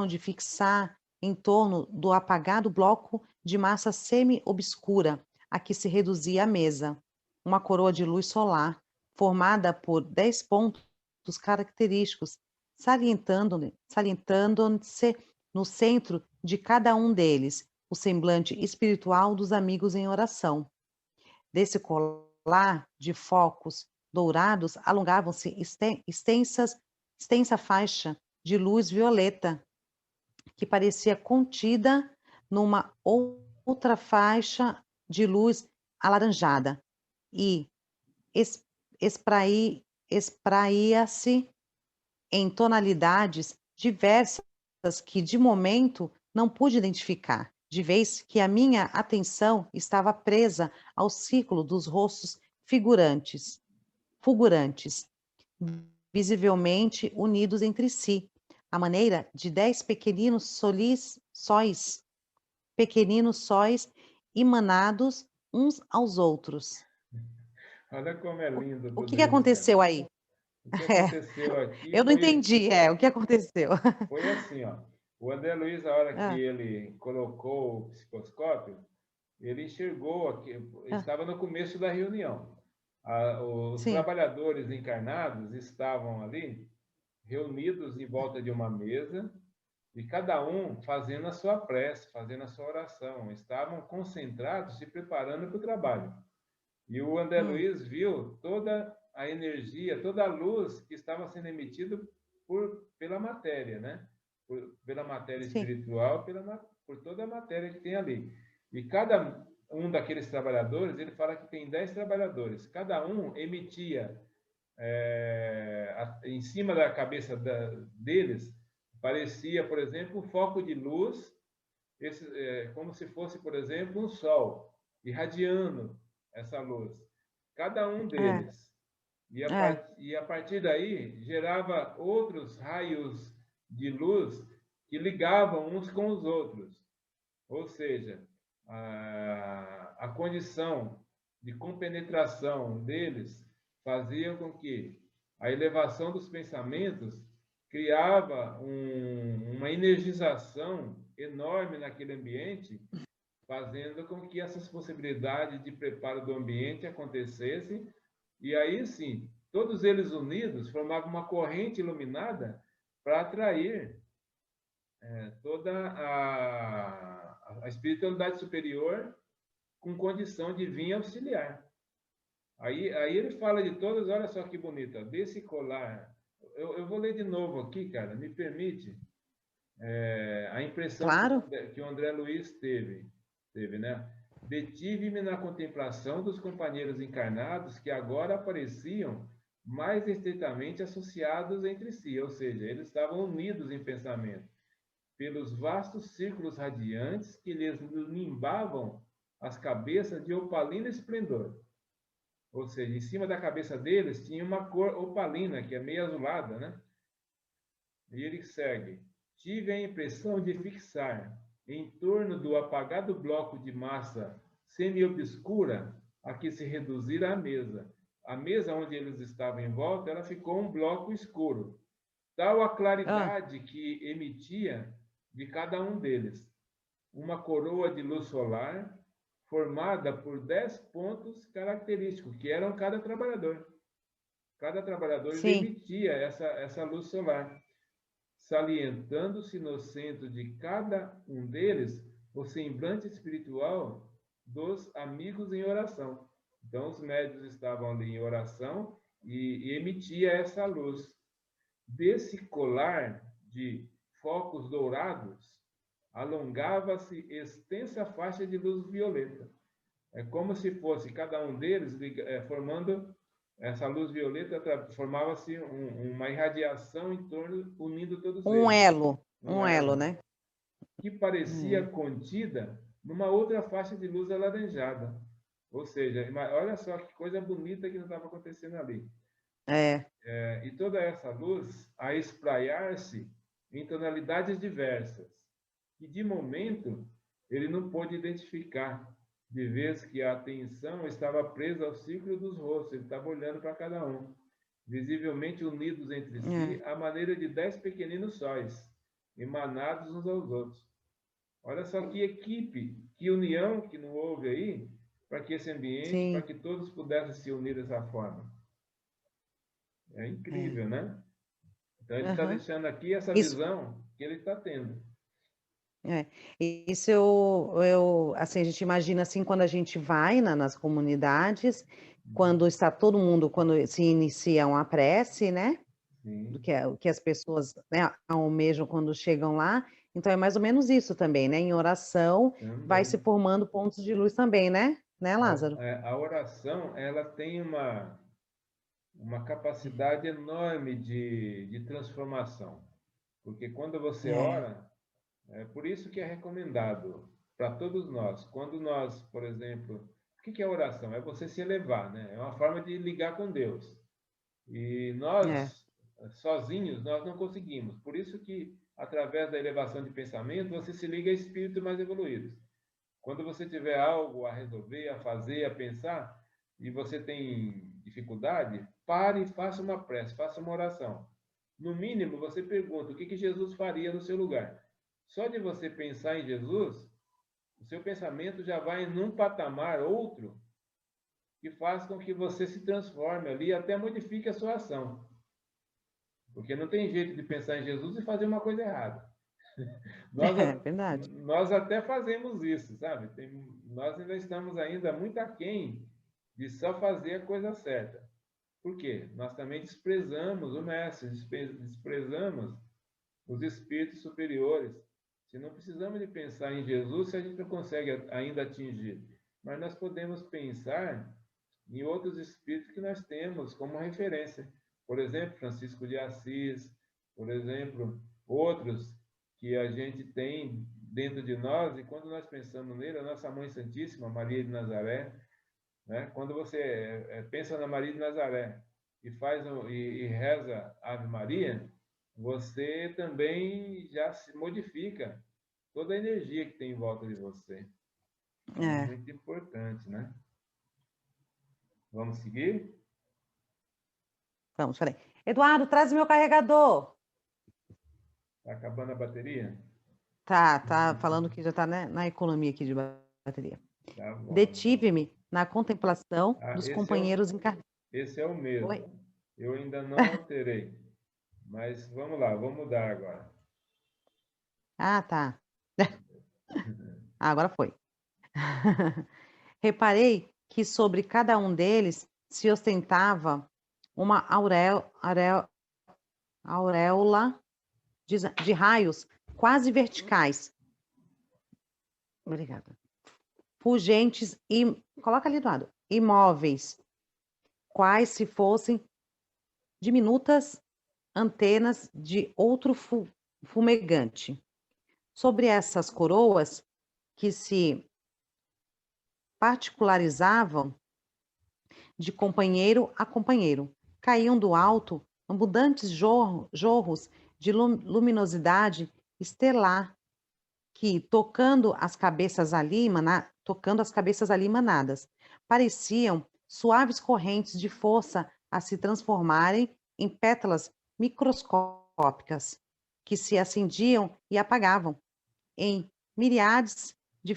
de fixar em torno do apagado bloco de massa semi-obscura a que se reduzia a mesa, uma coroa de luz solar, formada por 10 pontos característicos, salientando-se no centro de cada um deles o semblante espiritual dos amigos em oração. Desse colar de focos dourados alongavam-se extensa faixa de luz violeta, que parecia contida numa outra faixa de luz alaranjada, e espraía-se em tonalidades diversas que, de momento, não pude identificar, de vez que a minha atenção estava presa ao círculo dos rostos fulgurantes, visivelmente unidos entre si, à maneira de 10 pequeninos sóis emanados uns aos outros. Olha como é O, lindo o tudo que isso, cara. aconteceu aí? O que É, aconteceu aqui eu não entendi, o que aconteceu? foi assim, ó. O André Luiz, a hora que Ah, ele colocou o psicoscópio, ele enxergou aqui, ah, estava no começo da reunião. Os sim, trabalhadores encarnados estavam ali reunidos em volta de uma mesa e cada um fazendo a sua prece, fazendo a sua oração. Estavam concentrados, se preparando para o trabalho. E o André hum, Luiz viu toda a energia, toda a luz que estava sendo emitida pela matéria, né? Pela matéria sim, espiritual, por toda a matéria que tem ali. E cada um daqueles trabalhadores, ele fala que tem 10 trabalhadores, cada um emitia em cima da cabeça deles, parecia, por exemplo, um foco de luz, como se fosse, por exemplo, um sol, irradiando essa luz. Cada um é, deles. é, E a partir daí, gerava outros raios de luz que ligavam uns com os outros. Ou seja, a condição de compenetração deles fazia com que a elevação dos pensamentos criava uma energização enorme naquele ambiente, fazendo com que essas possibilidades de preparo do ambiente acontecessem. E aí sim, todos eles unidos formavam uma corrente iluminada para atrair toda a espiritualidade superior com condição de vir auxiliar. Aí ele fala de todas, olha só que bonita, desse colar. Eu vou ler de novo aqui, cara, me permite. A impressão claro. que o André Luiz teve, né? Detive-me na contemplação dos companheiros encarnados que agora apareciam mais estreitamente associados entre si, ou seja, eles estavam unidos em pensamento, pelos vastos círculos radiantes que lhes nimbavam as cabeças de opalino esplendor. Ou seja, em cima da cabeça deles tinha uma cor opalina, que é meio azulada, né? E ele segue. Tive a impressão de fixar, em torno do apagado bloco de massa semi-obscura, a que se reduzira a mesa. A mesa onde eles estavam em volta, ela ficou um bloco escuro. Tal a Ah, claridade que emitia de cada um deles. Uma coroa de luz solar formada por 10 pontos característicos, que eram cada trabalhador. Cada trabalhador sim, emitia essa luz solar, salientando-se no centro de cada um deles o semblante espiritual dos amigos em oração. Então, os médiuns estavam ali em oração e emitia essa luz. Desse colar de focos dourados, alongava-se extensa faixa de luz violeta. É como se fosse cada um deles formando essa luz violeta, formava-se uma irradiação em torno, unindo todos Um eles. um elo, né? Que parecia contida numa outra faixa de luz alaranjada. Ou seja, olha só que coisa bonita que estava acontecendo ali. E toda essa luz a espraiar-se em tonalidades diversas, que de momento ele não pôde identificar, de vez que a atenção estava presa ao círculo dos rostos, ele estava olhando para cada um, visivelmente unidos entre si, à maneira de 10 pequeninos sóis, emanados uns aos outros. Olha só que equipe, que união que não houve aí, para que esse ambiente, para que todos pudessem se unir dessa forma. É incrível, né? Então, ele está deixando aqui essa visão que ele está tendo. Isso assim, a gente imagina assim, quando a gente vai nas comunidades, quando está todo mundo, quando se iniciam a prece, né? Do que as pessoas, né, almejam quando chegam lá. Então, é mais ou menos isso também, né? Em oração, vai se formando pontos de luz também, né? Né, Lázaro? A oração, ela tem uma capacidade enorme de transformação. Porque quando você ora, é por isso que é recomendado para todos nós. Quando nós, por exemplo, o que é oração? É você se elevar, né? É uma forma de ligar com Deus. E nós, sozinhos, nós não conseguimos. Por isso que, através da elevação de pensamento, você se liga a espíritos mais evoluídos. Quando você tiver algo a resolver, a fazer, a pensar, e você tem dificuldade, pare e faça uma prece, faça uma oração. No mínimo, você pergunta o que Jesus faria no seu lugar. Só de você pensar em Jesus, o seu pensamento já vai num patamar outro que faz com que você se transforme ali e até modifique a sua ação. Porque não tem jeito de pensar em Jesus e fazer uma coisa errada. Verdade. Nós até fazemos isso, sabe? Nós ainda estamos ainda muito aquém de só fazer a coisa certa. Por quê? Nós também desprezamos o Mestre, desprezamos os espíritos superiores. Se não precisamos de pensar em Jesus, se a gente não consegue ainda atingir. Mas nós podemos pensar em outros espíritos que nós temos como referência. Por exemplo, Francisco de Assis, por exemplo, outros que a gente tem dentro de nós, e quando nós pensamos nele, a nossa Mãe Santíssima, Maria de Nazaré, né? Quando você pensa na Maria de Nazaré e reza Ave Maria, você também já se modifica toda a energia que tem em volta de você. É muito importante, né? Vamos seguir? Vamos, peraí. Eduardo, traz o meu carregador. Está acabando a bateria? Tá falando que já está, né, na economia aqui de bateria. Tá bom, detive-me na contemplação dos companheiros encarnados. Esse é o mesmo. Oi? Eu ainda não alterei. Mas vamos lá, vou mudar agora. Tá. Agora foi. Reparei que sobre cada um deles se ostentava uma auréola de raios quase verticais. Obrigada. Fulgentes e... Coloca ali do lado. Imóveis, quais se fossem diminutas antenas de outro fumegante. Sobre essas coroas, que se particularizavam de companheiro a companheiro, caíam do alto abundantes jorros de luminosidade estelar, que, tocando as cabeças ali emanadas, pareciam suaves correntes de força a se transformarem em pétalas microscópicas, que se acendiam e apagavam, em miríades de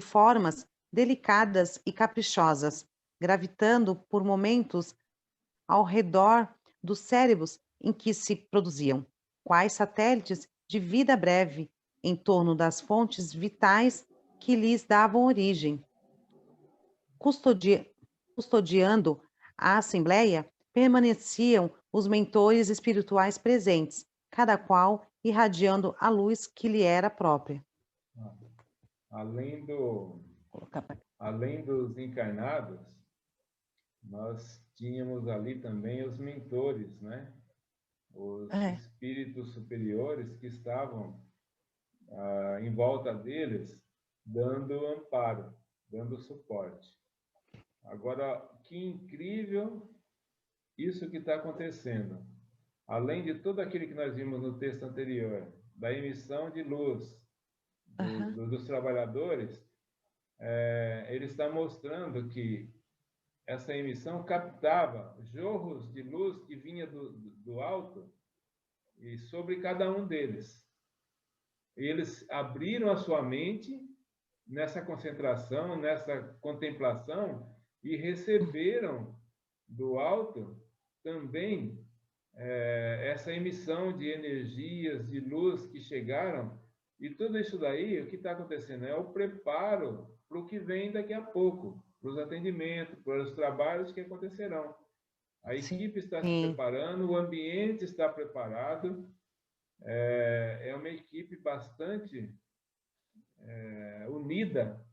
formas delicadas e caprichosas, gravitando por momentos ao redor dos cérebros em que se produziam, quais satélites de vida breve, em torno das fontes vitais que lhes davam origem. custodiando a assembleia, permaneciam os mentores espirituais presentes, cada qual irradiando a luz que lhe era própria. Ah, Além do, Vou colocar pra- além dos encarnados, nós tínhamos ali também os mentores, né? Os É, espíritos superiores que estavam em volta deles, dando amparo, dando suporte. Agora, que incrível isso que está acontecendo. Além de tudo aquilo que nós vimos no texto anterior, da emissão de luz aham, dos trabalhadores, ele está mostrando que essa emissão captava jorros de luz que vinha do alto e sobre cada um deles. Eles abriram a sua mente nessa concentração, nessa contemplação e receberam do alto também essa emissão de energias, de luz que chegaram. E tudo isso daí, o que está acontecendo é o preparo para o que vem daqui a pouco, para os atendimentos, para os trabalhos que acontecerão. A sim, equipe está se preparando, o ambiente está preparado, é uma equipe bastante unida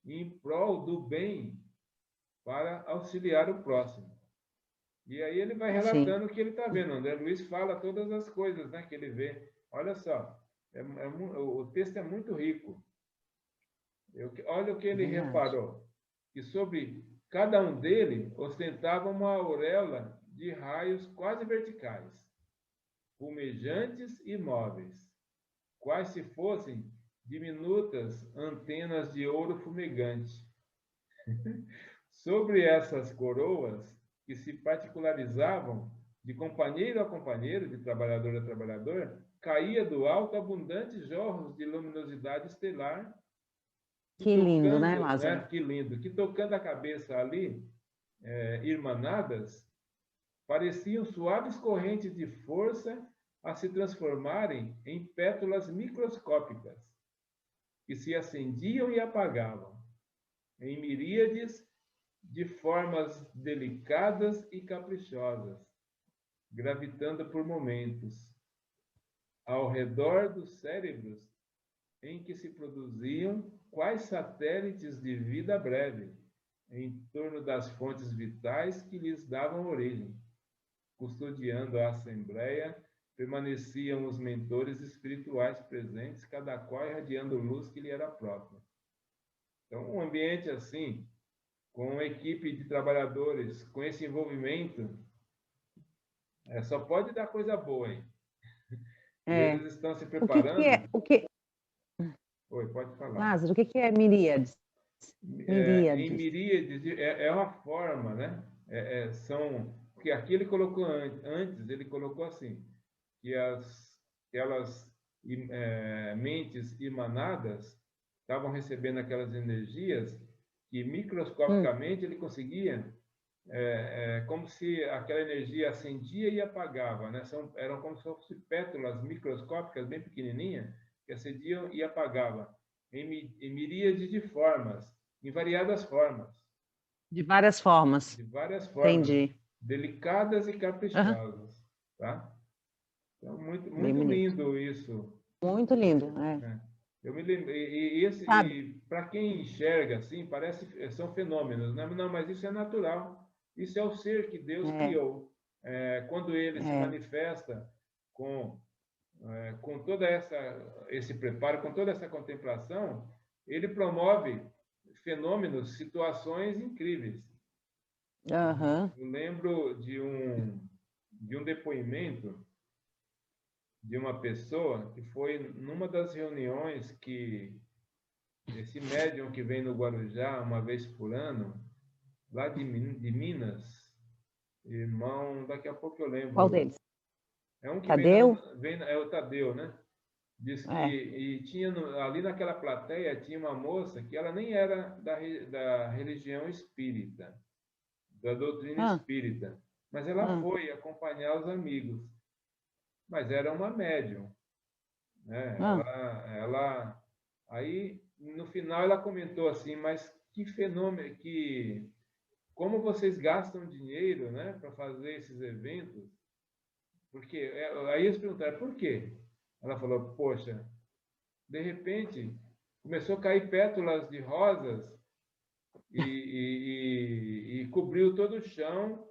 em prol do bem para auxiliar o próximo. E aí ele vai sim. relatando o que ele está vendo. André Luiz fala todas as coisas, né, que ele vê. Olha só, o texto é muito rico. Olha o que ele Verdade. reparou, que sobre cada um dele ostentava uma auréola de raios quase verticais, fumejantes e móveis, quais se fossem diminutas antenas de ouro fumegante. Sobre essas coroas, que se particularizavam de companheiro a companheiro, de trabalhador a trabalhador, caía do alto abundantes jorros de luminosidade estelar, que Que lindo, né, tocando, Lázaro? né, que lindo, que tocando a cabeça ali, irmanadas, pareciam suaves correntes de força a se transformarem em pétalas microscópicas, que se acendiam e apagavam, em miríades de formas delicadas e caprichosas, gravitando por momentos ao redor dos cérebros em que se produziam quais satélites de vida breve, em torno das fontes vitais que lhes davam origem. Custodiando a assembleia, permaneciam os mentores espirituais presentes, cada qual irradiando luz que lhe era própria. Então, um ambiente assim, com uma equipe de trabalhadores, com esse envolvimento, só pode dar coisa boa, hein? E É. eles estão se O que que preparando. é, o que, Oi, pode falar. Lázaro, o que que é miríades? Em Miríades. miríades, é uma forma, né? Porque aqui ele colocou antes, ele colocou assim, que aquelas mentes emanadas estavam recebendo aquelas energias que Hum, microscopicamente ele conseguia, como se aquela energia acendia e apagava, né? Eram como se fossem pétalas microscópicas bem pequenininhas que acendiam e apagavam em miríades de formas, em variadas formas, de várias formas. de várias formas, Entendi. delicadas e Aham, caprichosas, tá? Então, muito, bem muito bonito. lindo isso, Muito lindo, né? né? Eu me lembro, Sabe? e para quem enxerga assim, parece são fenômenos, né? Não, mas isso é natural. Isso é o ser que Deus É, criou. Quando ele se é. manifesta com toda esse preparo, com toda essa contemplação, ele promove fenômenos, situações incríveis. Aham. Eu lembro de um depoimento de uma pessoa que foi numa das reuniões que esse médium que vem no Guarujá uma vez por ano, lá de Minas, irmão, daqui a pouco eu Qual lembro, deles? é um que Tadeu? é o Tadeu, né? Diz que É. e tinha ali naquela plateia tinha uma moça que ela nem era da religião espírita, da doutrina Ah, espírita, mas ela ah, foi acompanhar os amigos, mas era uma médium, né? ah. Aí no final ela comentou assim, mas que fenômeno, que como vocês gastam dinheiro, né, para fazer esses eventos? Porque aí eles perguntaram, por quê? Ela falou, poxa, de repente começou a cair pétalas de rosas e cobriu todo o chão.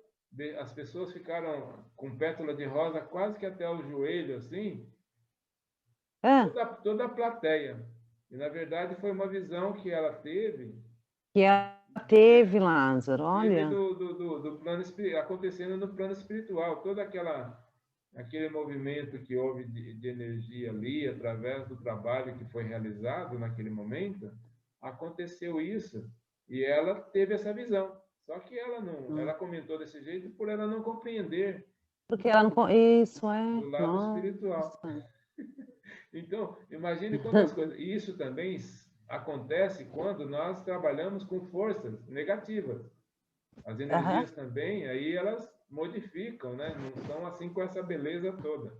As pessoas ficaram com pétala de rosa quase que até o joelho, assim, Ah, toda a plateia. E, na verdade, foi uma visão que ela teve, que ela teve, Lázaro, olha. do plano acontecendo no plano espiritual. Aquele movimento que houve de energia ali, através do trabalho que foi realizado naquele momento, aconteceu isso. E ela teve essa visão. Só que ela comentou desse jeito por ela não compreender Porque ela não. Isso do é. lado espiritual. Nossa. Então, imagine quantas coisas. E isso também acontece quando nós trabalhamos com forças negativas. As Aham. energias também, aí elas modificam, né? Não são assim com essa beleza toda.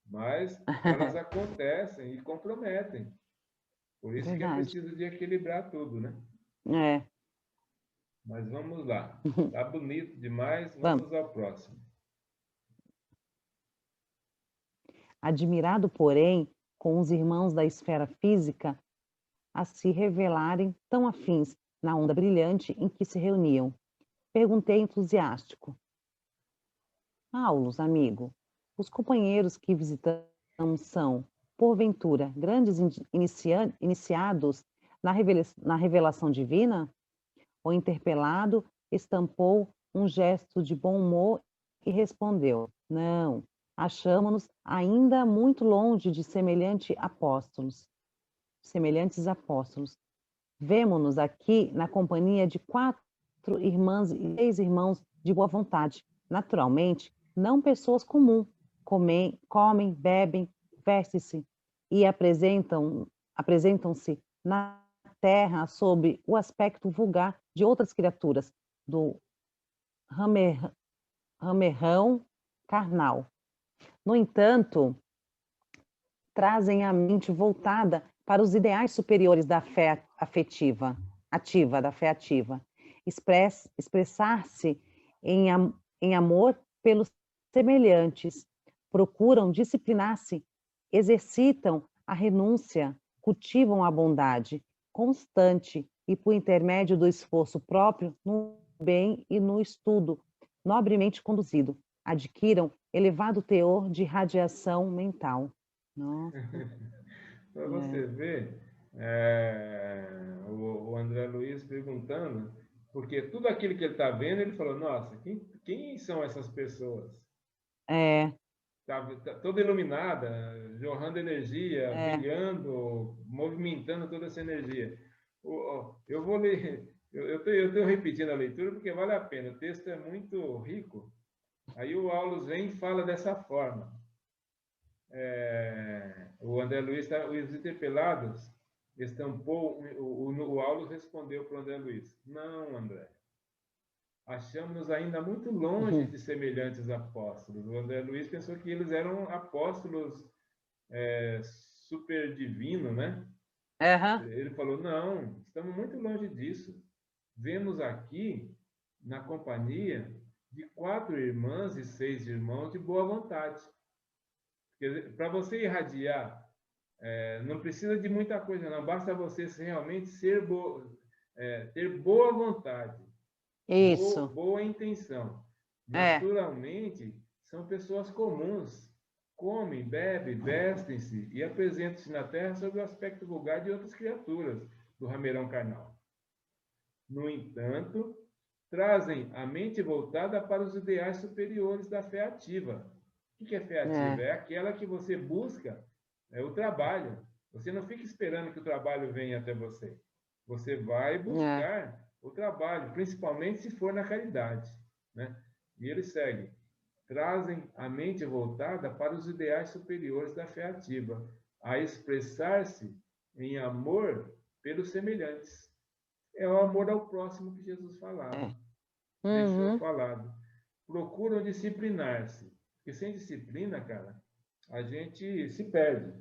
Mas elas acontecem e comprometem. Por isso que é Verdade. preciso de equilibrar tudo, né? É. Mas vamos lá. Tá bonito demais, Vamos. vamos ao próximo. Admirado, porém, com os irmãos da esfera física a se revelarem tão afins na onda brilhante em que se reuniam, perguntei entusiástico: Aulos, amigo, os companheiros que visitamos são, porventura, grandes iniciados na revelação divina? O interpelado estampou um gesto de bom humor e respondeu: Não, achamos-nos ainda muito longe de semelhantes apóstolos. Vemo-nos aqui na companhia de 4 irmãs e 6 irmãos de boa vontade, naturalmente, não pessoas comuns, comem, bebem, vestem-se e apresentam-se na terra sob o aspecto vulgar de outras criaturas do ramerrão carnal. No entanto, trazem a mente voltada para os ideais superiores da fé ativa. Expressar-se em amor pelos semelhantes, procuram disciplinar-se, exercitam a renúncia, cultivam a bondade constante e, por intermédio do esforço próprio, no bem e no estudo, nobremente conduzido, adquiram elevado teor de radiação mental. Nossa, Para é. você ver, o André Luiz perguntando, porque tudo aquilo que ele está vendo, ele falou, nossa, quem são essas pessoas? É, Tá toda iluminada, jorrando energia, é. brilhando, movimentando toda essa energia. Eu vou ler, eu estou repetindo a leitura porque vale a pena, o texto é muito rico. Aí o Aulus vem e fala dessa forma. O André Luiz, os interpelados, estampou, o Aulus respondeu para o André Luiz, não, André, achamos-nos ainda muito longe Uhum. de semelhantes apóstolos. O André Luiz pensou que eles eram apóstolos super divino, né? Aham. Ele falou, não, estamos muito longe disso. Vemos aqui, na companhia, de 4 irmãs e 6 irmãos de boa vontade. Para você irradiar, não precisa de muita coisa, não. Basta você realmente ter boa vontade, Isso. boa intenção. É. Naturalmente, são pessoas comuns. Comem, bebem, vestem-se e apresentam-se na terra sob o aspecto vulgar de outras criaturas do rameirão carnal. No entanto, trazem a mente voltada para os ideais superiores da fé ativa. O que é fé ativa? É. É aquela que você busca o trabalho. Você não fica esperando que o trabalho venha até você. Você vai É. buscar o trabalho, principalmente se for na caridade. Né? E ele segue. Trazem a mente voltada para os ideais superiores da fé ativa, a expressar-se em amor pelos semelhantes. É o amor ao próximo que Jesus falava, É. deixou Uhum. falado. Procuram disciplinar-se, porque sem disciplina, cara, a gente se perde.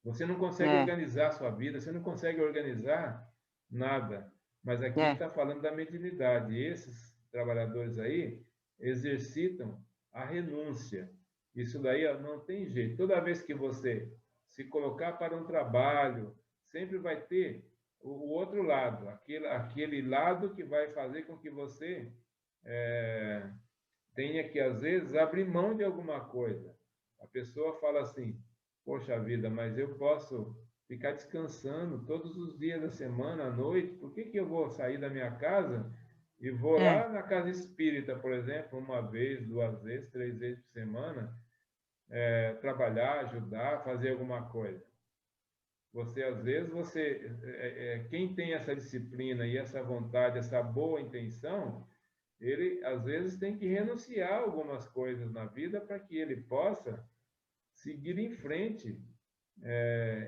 Você não consegue É. organizar a sua vida, você não consegue organizar nada. Mas aqui ele está falando da mediunidade. E esses trabalhadores aí exercitam a renúncia. Isso daí ó, não tem jeito. Toda vez que você se colocar para um trabalho, sempre vai ter o outro lado, aquele lado que vai fazer com que você tenha que, às vezes, abrir mão de alguma coisa. A pessoa fala assim, poxa vida, mas eu posso ficar descansando todos os dias da semana, à noite, por que eu vou sair da minha casa e vou lá na casa espírita, por exemplo, uma vez, 2 vezes, 3 vezes por semana, trabalhar, ajudar, fazer alguma coisa? Você, às vezes, quem tem essa disciplina e essa vontade, essa boa intenção, ele, às vezes, tem que renunciar a algumas coisas na vida para que ele possa seguir em frente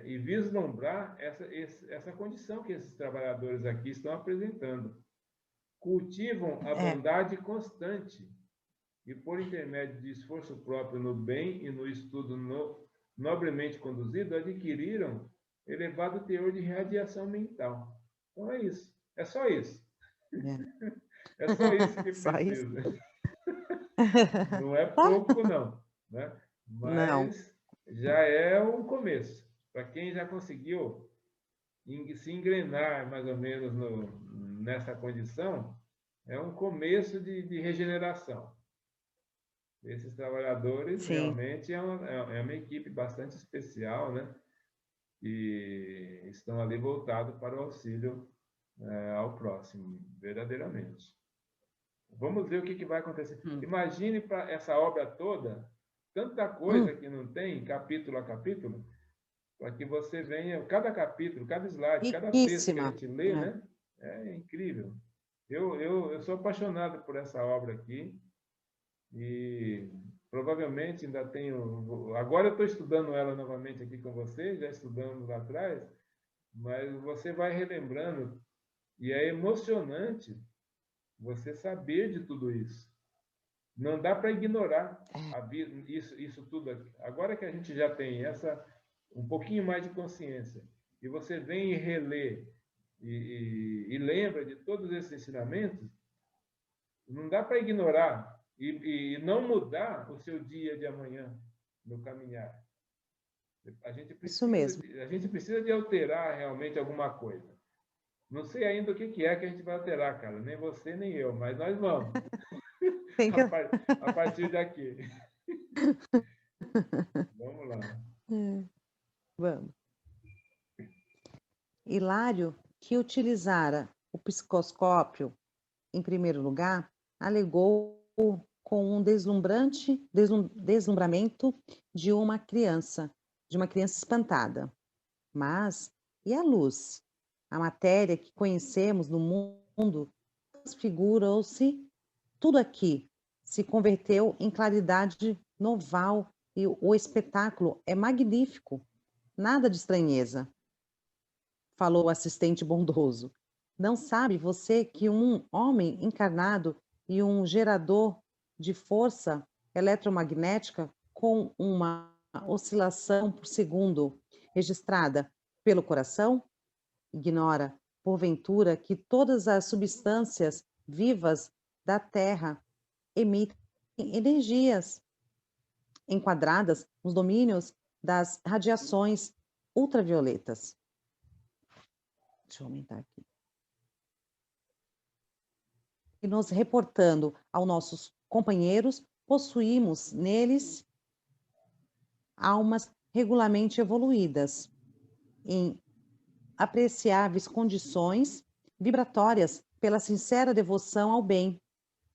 e vislumbrar essa condição que esses trabalhadores aqui estão apresentando. Cultivam a bondade constante e, por intermédio de esforço próprio no bem e no estudo nobremente conduzido, adquiriram elevado teor de radiação mental. Então é isso. É só isso. É só isso que precisa. Não é pouco, não. Né? Mas já é um começo. Para quem já conseguiu se engrenar mais ou menos nessa condição, é um começo de regeneração. Esses trabalhadores realmente é uma equipe bastante especial, né? E estão ali voltados para o auxílio ao próximo, verdadeiramente. Vamos ver o que vai acontecer. Imagine para essa obra toda, tanta coisa que não tem, capítulo a capítulo, para que você venha, cada capítulo, cada slide, cada texto que a gente lê, né? É incrível. Eu sou apaixonado por essa obra aqui e provavelmente ainda tenho... Agora eu estou estudando ela novamente aqui com você, já estudamos lá atrás, mas você vai relembrando e é emocionante você saber de tudo isso. Não dá para ignorar a vida, isso tudo aqui. Agora que a gente já tem um pouquinho mais de consciência, e você vem e relê e lembra de todos esses ensinamentos, não dá para ignorar e não mudar o seu dia de amanhã no caminhar. A gente precisa de alterar realmente alguma coisa. Não sei ainda o que é que a gente vai alterar, cara. Nem você, nem eu, mas nós vamos. A partir daqui. Vamos lá. Vamos. Hilário, que utilizara o psicoscópio, em primeiro lugar, alegou com um deslumbramento de uma criança espantada. Mas, e a luz? A matéria que conhecemos no mundo transfigurou-se, tudo aqui se converteu em claridade noval e o espetáculo é magnífico. Nada de estranheza, falou o assistente bondoso. Não sabe você que um homem encarnado e um gerador de força eletromagnética com uma oscilação por segundo registrada pelo coração? Ignora, porventura, que todas as substâncias vivas da Terra emitem energias enquadradas nos domínios das radiações ultravioletas. Deixa eu aumentar aqui. E nos reportando aos nossos companheiros, possuímos neles almas regularmente evoluídas, em apreciáveis condições vibratórias pela sincera devoção ao bem,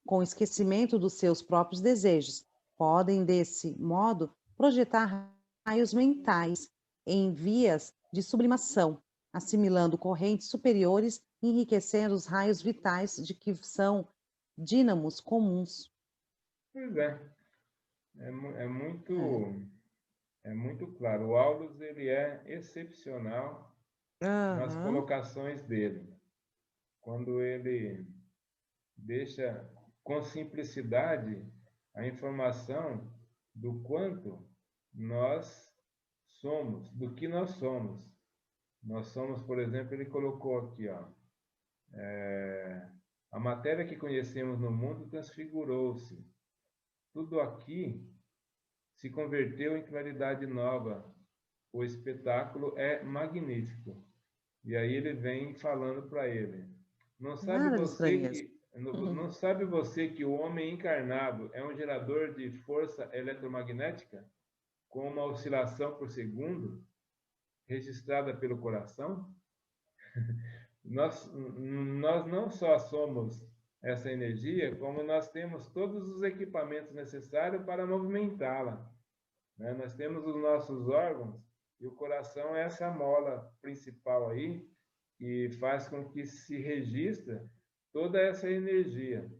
com esquecimento dos seus próprios desejos. Podem, desse modo, projetar raios mentais em vias de sublimação, assimilando correntes superiores e enriquecendo os raios vitais de que são dínamos comuns. Pois é. É muito claro. O Aldous, ele é excepcional nas colocações dele. Quando ele deixa com simplicidade a informação do quanto nós somos, do que nós somos. Nós somos, por exemplo, ele colocou aqui, ó, A matéria que conhecemos no mundo transfigurou-se. Tudo aqui se converteu em claridade nova. O espetáculo é magnífico. E aí ele vem falando para ele. Não sabe Nada de você estranheza. que não sabe você que o homem encarnado é um gerador de força eletromagnética com uma oscilação por segundo registrada pelo coração? Nós não só somos essa energia, como nós temos todos os equipamentos necessários para movimentá-la, né? Nós temos os nossos órgãos e o coração é essa mola principal aí que faz com que se registre toda essa energia.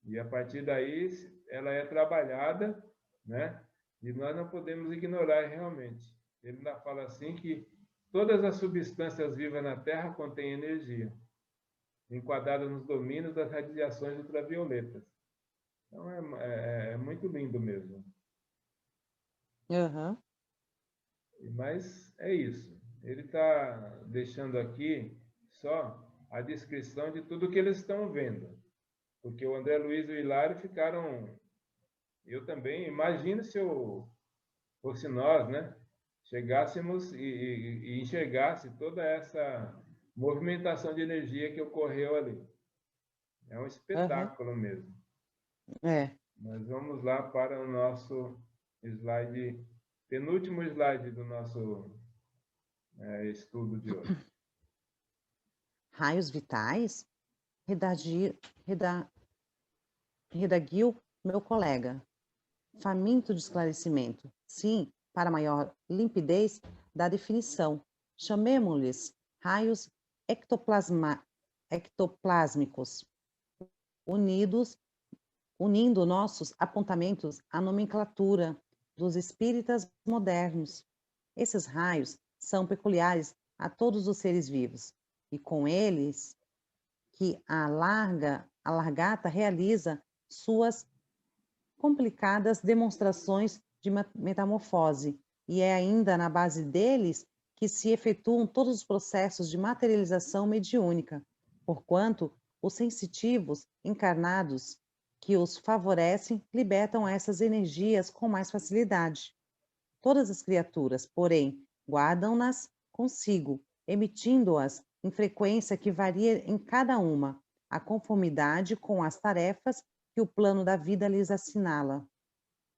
E a partir daí ela é trabalhada, né? E nós não podemos ignorar realmente. Ele ainda fala assim que todas as substâncias vivas na Terra contêm energia, enquadrada nos domínios das radiações ultravioletas. Então é muito lindo mesmo. Uhum. Mas é isso. Ele está deixando aqui só a descrição de tudo que eles estão vendo. Porque o André Luiz e o Hilário ficaram... Eu também, imagino se fosse nós, né? Chegássemos e enxergasse toda essa movimentação de energia que ocorreu ali. É um Uhum. espetáculo mesmo. É. Mas vamos lá para o nosso slide, penúltimo slide do nosso estudo de hoje. Raios vitais? Redaguiu meu colega, faminto de esclarecimento. Sim, para maior limpidez da definição. Chamemo-lhes raios ectoplásmicos, unindo nossos apontamentos à nomenclatura dos espíritas modernos. Esses raios são peculiares a todos os seres vivos, e com eles que a largata realiza suas complicadas demonstrações de metamorfose, e é ainda na base deles que se efetuam todos os processos de materialização mediúnica, porquanto os sensitivos encarnados que os favorecem libertam essas energias com mais facilidade. Todas as criaturas, porém, guardam-nas consigo, emitindo-as em frequência que varia em cada uma, a conformidade com as tarefas que o plano da vida lhes assinala.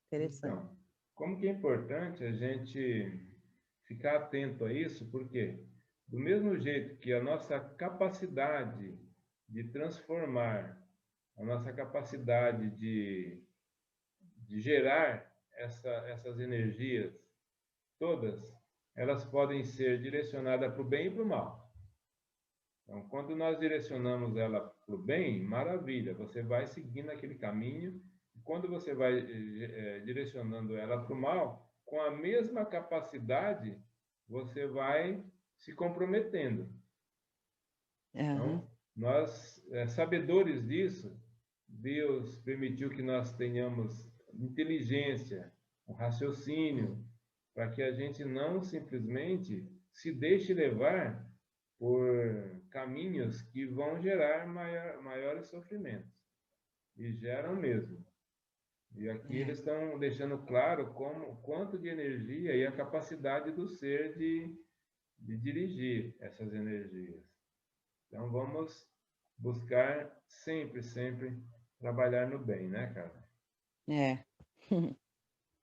Interessante. Então, como que é importante a gente ficar atento a isso, porque do mesmo jeito que a nossa capacidade de transformar, a nossa capacidade de gerar essas energias todas, elas podem ser direcionadas para o bem e para o mal. Então, quando nós direcionamos ela para o bem, maravilha, você vai seguindo aquele caminho. E quando você vai direcionando ela para o mal, com a mesma capacidade, você vai se comprometendo. Uhum. Então, nós, sabedores disso, Deus permitiu que nós tenhamos inteligência, um raciocínio, para que a gente não simplesmente se deixe levar por caminhos que vão gerar maiores sofrimentos. E geram mesmo. E aqui eles estão deixando claro quanto de energia e a capacidade do ser de dirigir essas energias. Então vamos buscar sempre, sempre trabalhar no bem, né, cara? É.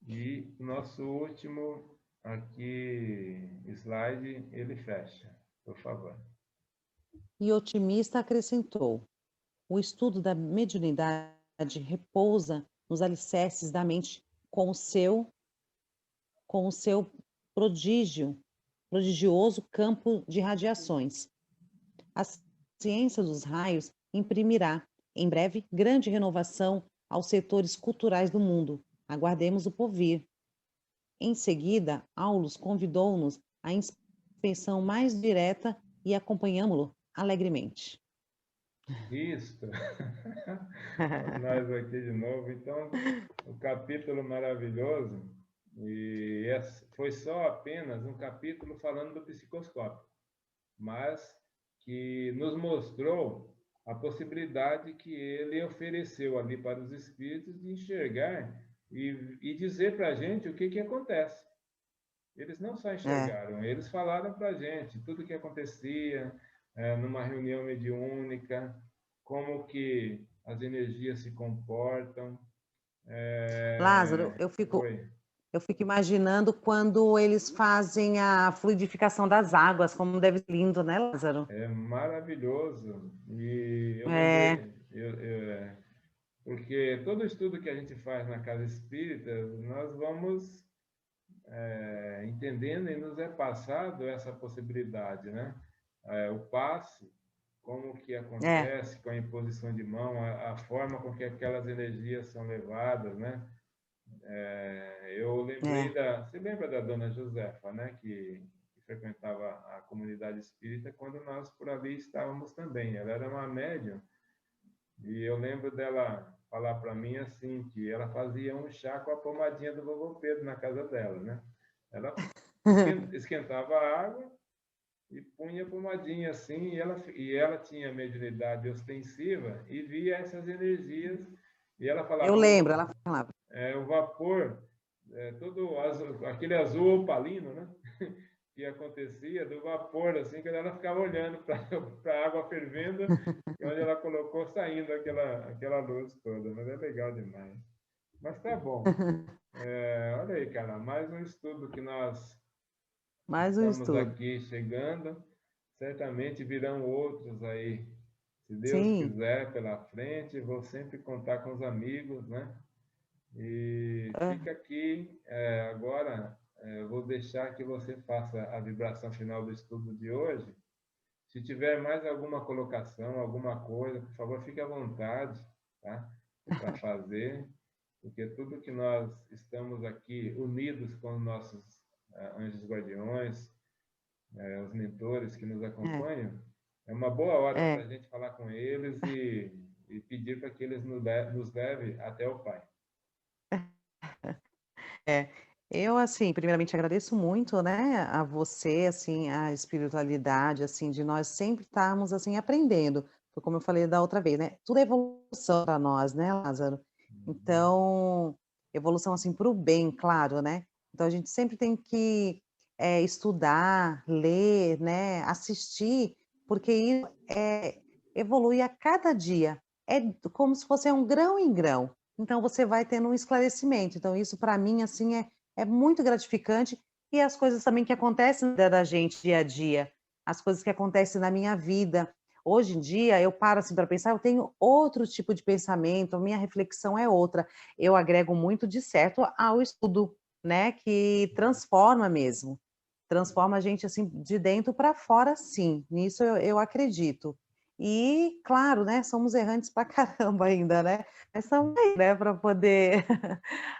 E o nosso último aqui slide, ele fecha, por favor. E otimista acrescentou: o estudo da mediunidade repousa nos alicerces da mente com o seu prodigioso campo de radiações. A ciência dos raios imprimirá, em breve, grande renovação aos setores culturais do mundo. Aguardemos o porvir. Em seguida, Aulus convidou-nos à inspeção mais direta e acompanhámo-lo alegremente. Isso. Nós aqui de novo. Então, o capítulo maravilhoso, e foi só apenas um capítulo falando do psicoscópio, mas que nos mostrou a possibilidade que ele ofereceu ali para os espíritos de enxergar e dizer para a gente o que acontece. Eles não só É, enxergaram, eles falaram para a gente tudo o que acontecia numa reunião mediúnica, como que as energias se comportam. Lázaro, Oi. eu fico imaginando quando eles fazem a fluidificação das águas, como deve ser lindo, né, Lázaro? É maravilhoso. E eu É, lembrei, porque todo estudo que a gente faz na casa espírita, nós vamos entendendo e nos é passado essa possibilidade, né? O passe, como que é, acontece com a imposição de mão, a forma com que aquelas energias são levadas, né? Eu lembrei é. você lembra da dona Josefa, né? Que frequentava a comunidade espírita quando nós por ali estávamos também. Ela era uma médium e eu lembro dela falar para mim assim que ela fazia um chá com a pomadinha do vovô Pedro na casa dela, né? Ela esquentava a água e punha pomadinha assim, e ela tinha mediunidade ostensiva e via essas energias, e ela Eu falava, lembro, ela falava. o vapor, todo azul, aquele azul opalino, né? Que acontecia do vapor, assim, que ela ficava olhando para a água fervendo, e onde ela colocou saindo aquela luz toda, mas é legal demais. Mas tá bom. Olha aí, cara, mais um estudo que nós Mais um estamos estudo. aqui chegando. Certamente virão outros aí, se Deus Sim, quiser, pela frente. Vou sempre contar com os amigos, né? E ah, fica aqui agora. Vou deixar que você faça a vibração final do estudo de hoje. Se tiver mais alguma colocação, alguma coisa, por favor, fique à vontade, tá? Para fazer, porque tudo que nós estamos aqui unidos com os nossos anjos guardiões, os mentores que nos é, acompanham, é uma boa hora para é, a gente falar com eles e pedir para que eles nos levem até o Pai. é. Eu, assim, primeiramente agradeço muito, né, a você, assim, a espiritualidade, assim, de nós sempre estarmos, assim, aprendendo. Foi como eu falei da outra vez, né? Tudo é evolução para nós, né, Lázaro? Uhum. Então, evolução, assim, para o bem, claro, né? Então a gente sempre tem que estudar, ler, né, assistir, porque isso evolui a cada dia. É como se fosse um grão em grão. Então você vai tendo um esclarecimento. Então isso para mim, assim, é muito gratificante, e as coisas também que acontecem na vida da gente dia a dia, as coisas que acontecem na minha vida. Hoje em dia, eu paro assim para pensar, eu tenho outro tipo de pensamento, a minha reflexão é outra. Eu agrego muito de certo ao estudo, né, que transforma mesmo. Transforma a gente assim de dentro para fora, sim. Nisso eu acredito. E, claro, né, somos errantes pra caramba ainda, né, mas estamos aí, né, para poder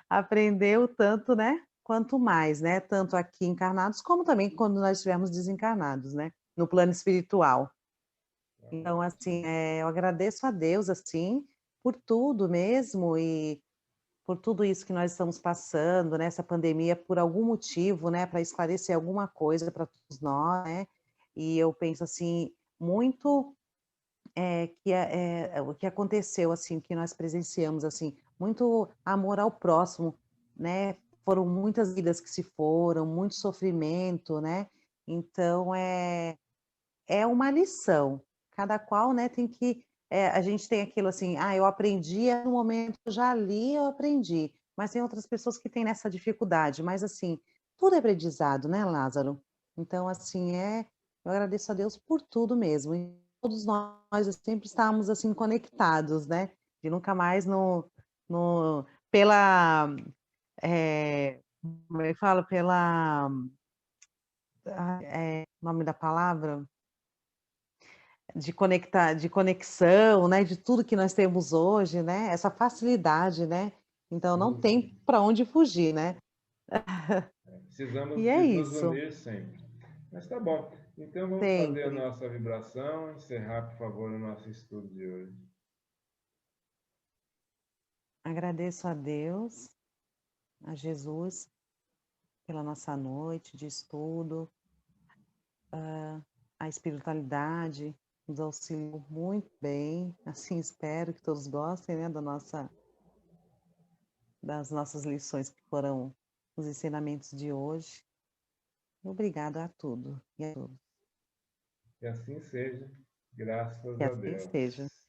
aprender o tanto, né, quanto mais, né, tanto aqui encarnados, como também quando nós estivermos desencarnados, né, no plano espiritual. Tá Então, ótimo. assim, eu agradeço a Deus, assim, por tudo mesmo e por tudo isso que nós estamos passando, né, essa pandemia, por algum motivo, né, para esclarecer alguma coisa para todos nós, né, e eu penso, assim, muito o que aconteceu, assim, que nós presenciamos, assim, muito amor ao próximo, né, foram muitas vidas que se foram, muito sofrimento, né, então é uma lição, cada qual, né, tem que a gente tem aquilo assim: "Ah, eu aprendi no momento, eu já li, eu aprendi", mas tem outras pessoas que têm nessa dificuldade, mas assim, tudo é aprendizado, né, Lázaro? Então assim, eu agradeço a Deus por tudo mesmo, e todos nós sempre estamos, assim, conectados, né, de nunca mais no pela, como é que fala? Pela, nome da palavra? De conexão, né, de tudo que nós temos hoje, né, essa facilidade, né, então não Sim, tem sim. para onde fugir, né. Precisamos E é de nos isso, unir sempre. Mas tá bom. Então vamos fazer a sempre. nossa vibração, encerrar, por favor, o nosso estudo de hoje. Agradeço a Deus, a Jesus, pela nossa noite de estudo, a espiritualidade. nos auxiliou muito bem. Assim espero que todos gostem, né, das nossas lições que foram os ensinamentos de hoje. Obrigado a tudo e a todos. Que assim seja, graças Que a assim seja. Deus.